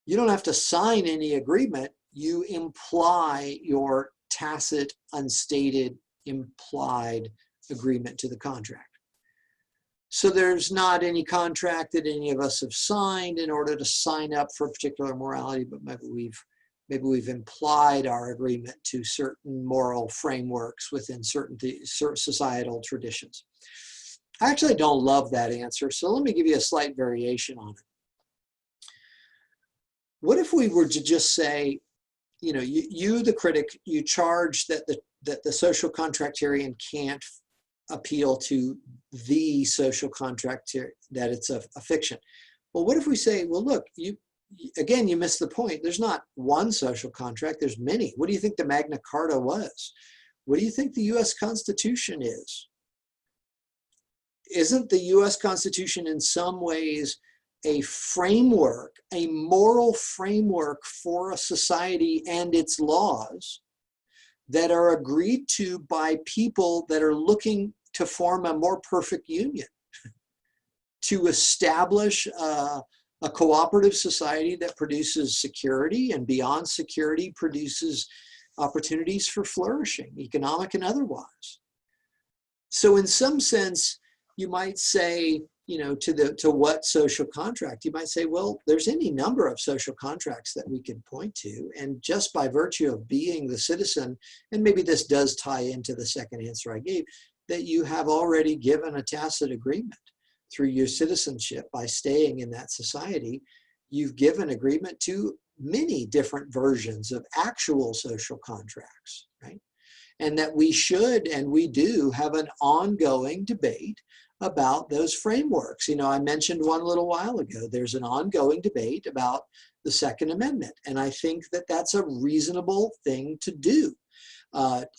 you don't have to sign any agreement. You imply your tacit, unstated, implied agreement to the contract. So there's not any contract that any of us have signed in order to sign up for a particular morality, but maybe we've implied our agreement to certain moral frameworks within certain societal traditions. I actually don't love that answer, so let me give you a slight variation on it. What if we were to just say, you know, you the critic, you charge that the social contractarian can't appeal to the social contract, that it's a fiction. Well, what if we say, well, look, again, you missed the point. There's not one social contract, there's many. What do you think the Magna Carta was? What do you think the US Constitution is? Isn't the US Constitution in some ways a framework, a moral framework for a society and its laws that are agreed to by people that are looking to form a more perfect union, to establish a cooperative society that produces security, and beyond security produces opportunities for flourishing, economic and otherwise. So in some sense, you might say, you know, to what social contract? You might say, well, there's any number of social contracts that we can point to, and just by virtue of being the citizen, and maybe this does tie into the second answer I gave, that you have already given a tacit agreement through your citizenship by staying in that society. You've given agreement to many different versions of actual social contracts, right? And that we should, and we do, have an ongoing debate about those frameworks. You know, I mentioned one a little while ago, there's an ongoing debate about the Second Amendment. And I think that that's a reasonable thing to do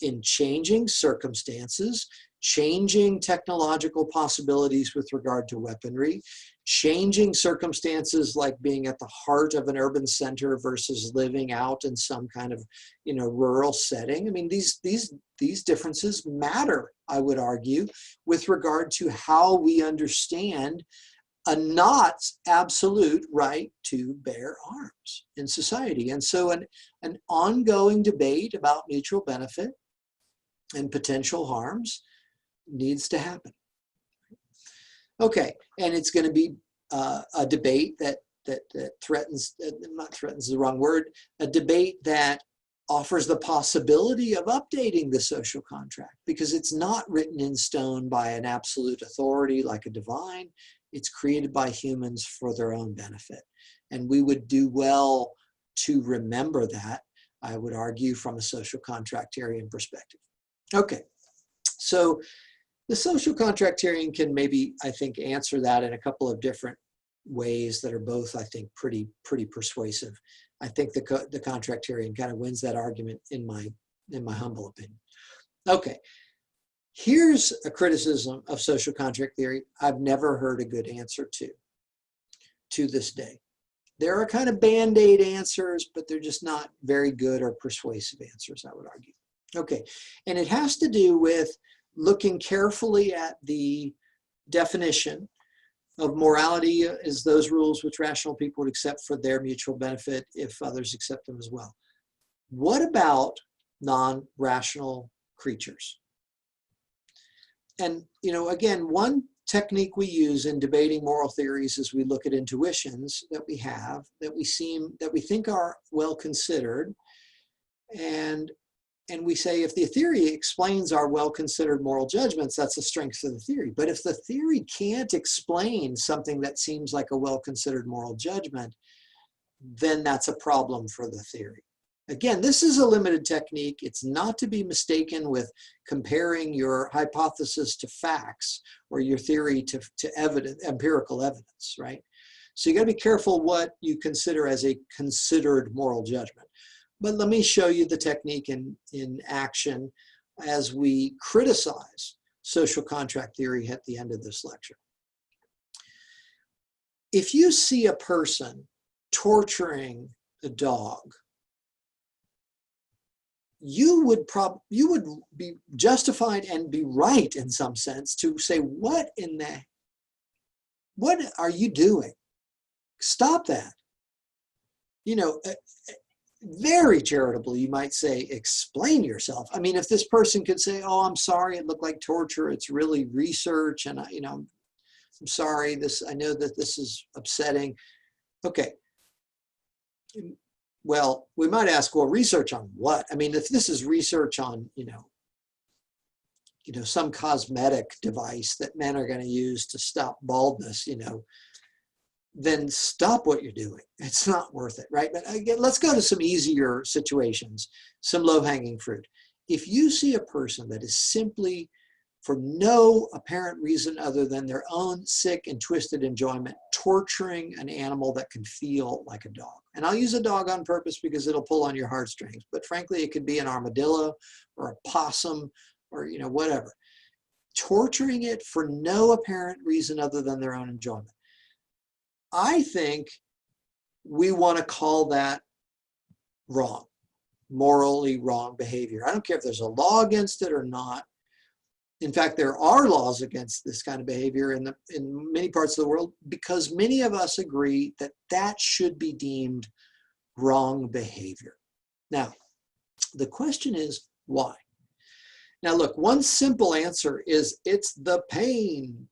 in changing circumstances, changing technological possibilities with regard to weaponry, changing circumstances like being at the heart of an urban center versus living out in some kind of, you know, rural setting. I mean, these differences matter, I would argue, with regard to how we understand a not absolute right to bear arms in society. And so an ongoing debate about mutual benefit and potential harms needs to happen. Okay, and it's going to be a debate that threatens, not threatens the wrong word, a debate that offers the possibility of updating the social contract, because it's not written in stone by an absolute authority like a divine. It's created by humans for their own benefit. And we would do well to remember that, I would argue, from a social contractarian perspective. Okay, so the social contractarian can maybe, I think, answer that in a couple of different ways that are both, I think, pretty persuasive. I think the contractarian kind of wins that argument in my humble opinion. Okay, here's a criticism of social contract theory I've never heard a good answer to this day. There are kind of band-aid answers, but they're just not very good or persuasive answers, I would argue. Okay, and it has to do with looking carefully at the definition of morality as those rules which rational people would accept for their mutual benefit if others accept them as well. What about non-rational creatures? And, you know, again, one technique we use in debating moral theories is we look at intuitions that we have, that we think are well considered, and And we say if the theory explains our well-considered moral judgments, that's the strength of the theory. But if the theory can't explain something that seems like a well-considered moral judgment, then that's a problem for the theory. Again, this is a limited technique. It's not to be mistaken with comparing your hypothesis to facts or your theory to evidence, empirical evidence, right? So you got to be careful what you consider as a considered moral judgment. But let me show you the technique in action as we criticize social contract theory at the end of this lecture. If you see a person torturing a dog, you would be justified and be right in some sense to say, what are you doing? Stop that. You know, very charitably, you might say, explain yourself. I mean, if this person could say, oh, I'm sorry, it looked like torture, it's really research, and I'm sorry, I know that this is upsetting. Okay. Well, we might ask, well, research on what? I mean, if this is research on, some cosmetic device that men are going to use to stop baldness, then stop what you're doing. It's not worth it, right? But again, let's go to some easier situations, some low-hanging fruit. If you see a person that is simply, for no apparent reason other than their own sick and twisted enjoyment, torturing an animal that can feel like a dog. And I'll use a dog on purpose because it'll pull on your heartstrings, but frankly, it could be an armadillo or a possum or, whatever. Torturing it for no apparent reason other than their own enjoyment. I think we want to call that wrong, morally wrong behavior. I don't care if there's a law against it or not. In fact, there are laws against this kind of behavior in many parts of the world because many of us agree that that should be deemed wrong behavior. Now, the question is why? Now, look, one simple answer is it's the pain,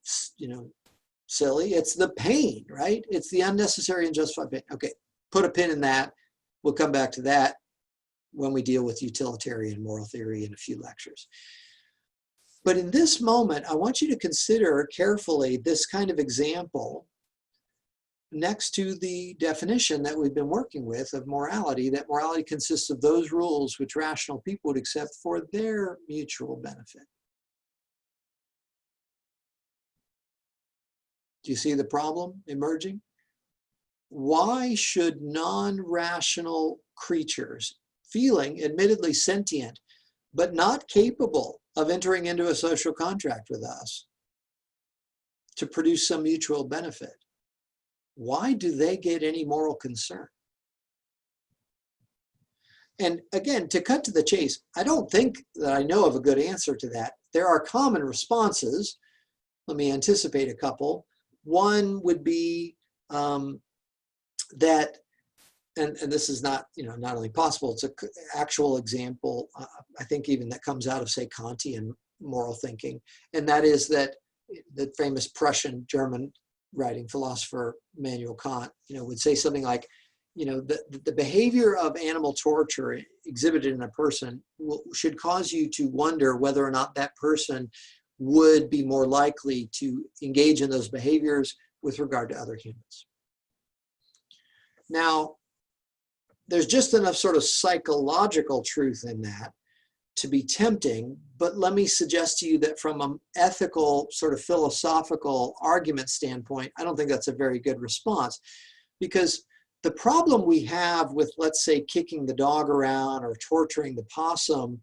silly. It's the pain, right? It's the unnecessary and justified pain. Okay, put a pin in that. We'll come back to that when we deal with utilitarian moral theory in a few lectures. But in this moment, I want you to consider carefully this kind of example next to the definition that we've been working with of morality, that morality consists of those rules which rational people would accept for their mutual benefit. Do you see the problem emerging? Why should non-rational creatures, feeling admittedly sentient, but not capable of entering into a social contract with us to produce some mutual benefit, why do they get any moral concern? And again, to cut to the chase, I don't think that I know of a good answer to that. There are common responses. Let me anticipate a couple. One would be that, and this is not, not only possible, it's an actual example, I think even that comes out of, say, Kantian moral thinking, and that is that the famous Prussian German writing philosopher Immanuel Kant, would say something like, the behavior of animal torture exhibited in a person should cause you to wonder whether or not that person would be more likely to engage in those behaviors with regard to other humans. Now, there's just enough sort of psychological truth in that to be tempting, but let me suggest to you that from an ethical, sort of philosophical argument standpoint, I don't think that's a very good response, because the problem we have with, let's say, kicking the dog around or torturing the possum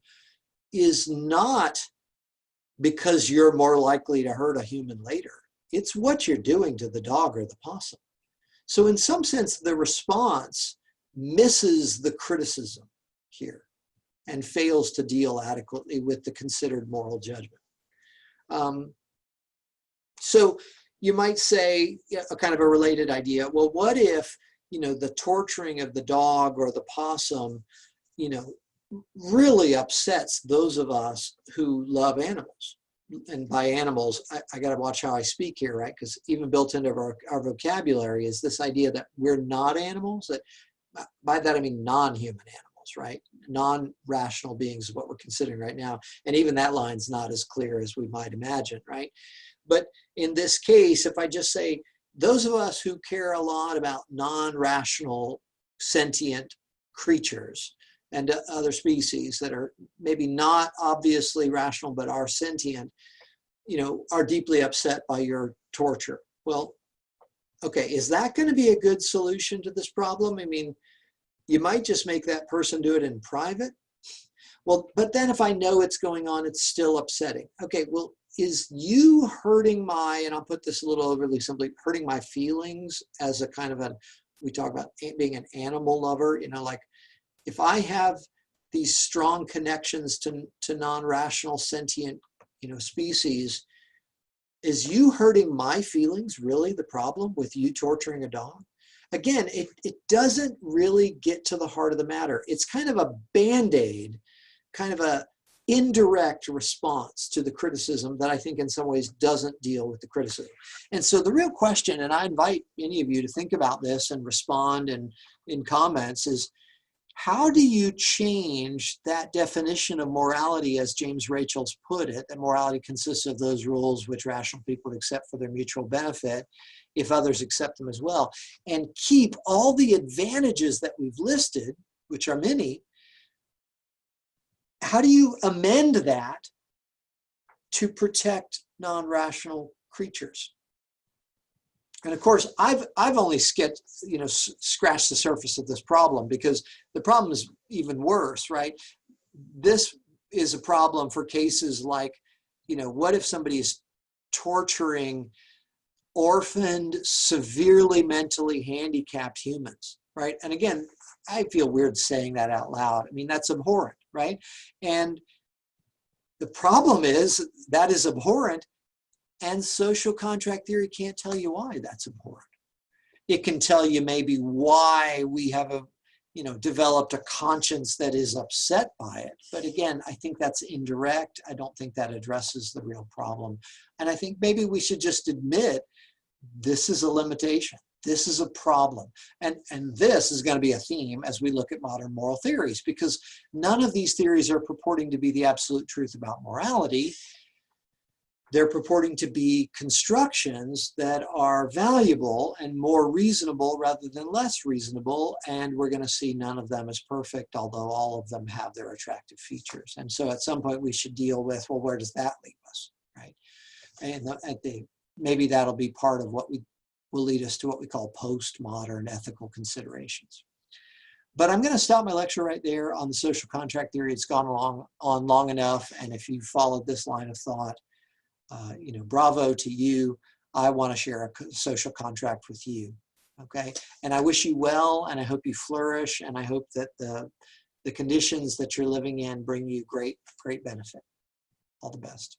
is not because you're more likely to hurt a human later. It's what you're doing to the dog or the possum. So in some sense, the response misses the criticism here and fails to deal adequately with the considered moral judgment. So you might say, a kind of a related idea, well, what if, the torturing of the dog or the possum, really upsets those of us who love animals? And by animals, I got to watch how I speak here, right? Because even built into our vocabulary is this idea that we're not animals. That by that I mean non-human animals, animals, right? Non-rational beings is what we're considering right now. And even that line's not as clear as we might imagine, right? But in this case, if I just say, those of us who care a lot about non-rational sentient creatures and other species that are maybe not obviously rational but are sentient, you know, are deeply upset by your torture. Well, okay, is that going to be a good solution to this problem? I mean, you might just make that person do it in private. Well, but then if I know it's going on, it's still upsetting. Okay, well, is you hurting my, and I'll put this a little overly simply, hurting my feelings as a kind of a, we talk about being an animal lover, you know, like if I have these strong connections to non-rational sentient, you know, species, is you hurting my feelings really the problem with you torturing a dog? Again, it doesn't really get to the heart of the matter. It's kind of a Band-Aid, kind of a indirect response to the criticism that I think in some ways doesn't deal with the criticism. And so the real question, and I invite any of you to think about this and respond in comments, is how do you change that definition of morality as James Rachel's put it, that morality consists of those rules which rational people accept for their mutual benefit, if others accept them as well, and keep all the advantages that we've listed, which are many. How do you amend that to protect non-rational creatures? And of course, I've only scratched the surface of this problem, because the problem is even worse, right? This is a problem for cases like, you know, what if somebody is torturing orphaned, severely mentally handicapped humans, right? And again, I feel weird saying that out loud. I mean, that's abhorrent, right? And the problem is that is abhorrent, and social contract theory can't tell you why that's abhorrent. It can tell you maybe why we have a, you know, developed a conscience that is upset by it. But again, I think that's indirect. I don't think that addresses the real problem. And I think maybe we should just admit this is a limitation. This is a problem. And this is going to be a theme as we look at modern moral theories, because none of these theories are purporting to be the absolute truth about morality. They're purporting to be constructions that are valuable and more reasonable rather than less reasonable. And we're going to see none of them as perfect, although all of them have their attractive features. And so at some point we should deal with, well, where does that leave us, right? And maybe that'll be part of what will lead us to what we call postmodern ethical considerations. But I'm going to stop my lecture right there on the social contract theory. It's gone on long enough. And if you followed this line of thought, you know, bravo to you. I want to share a social contract with you. Okay. And I wish you well, and I hope you flourish, and I hope that the conditions that you're living in bring you great benefit. All the best.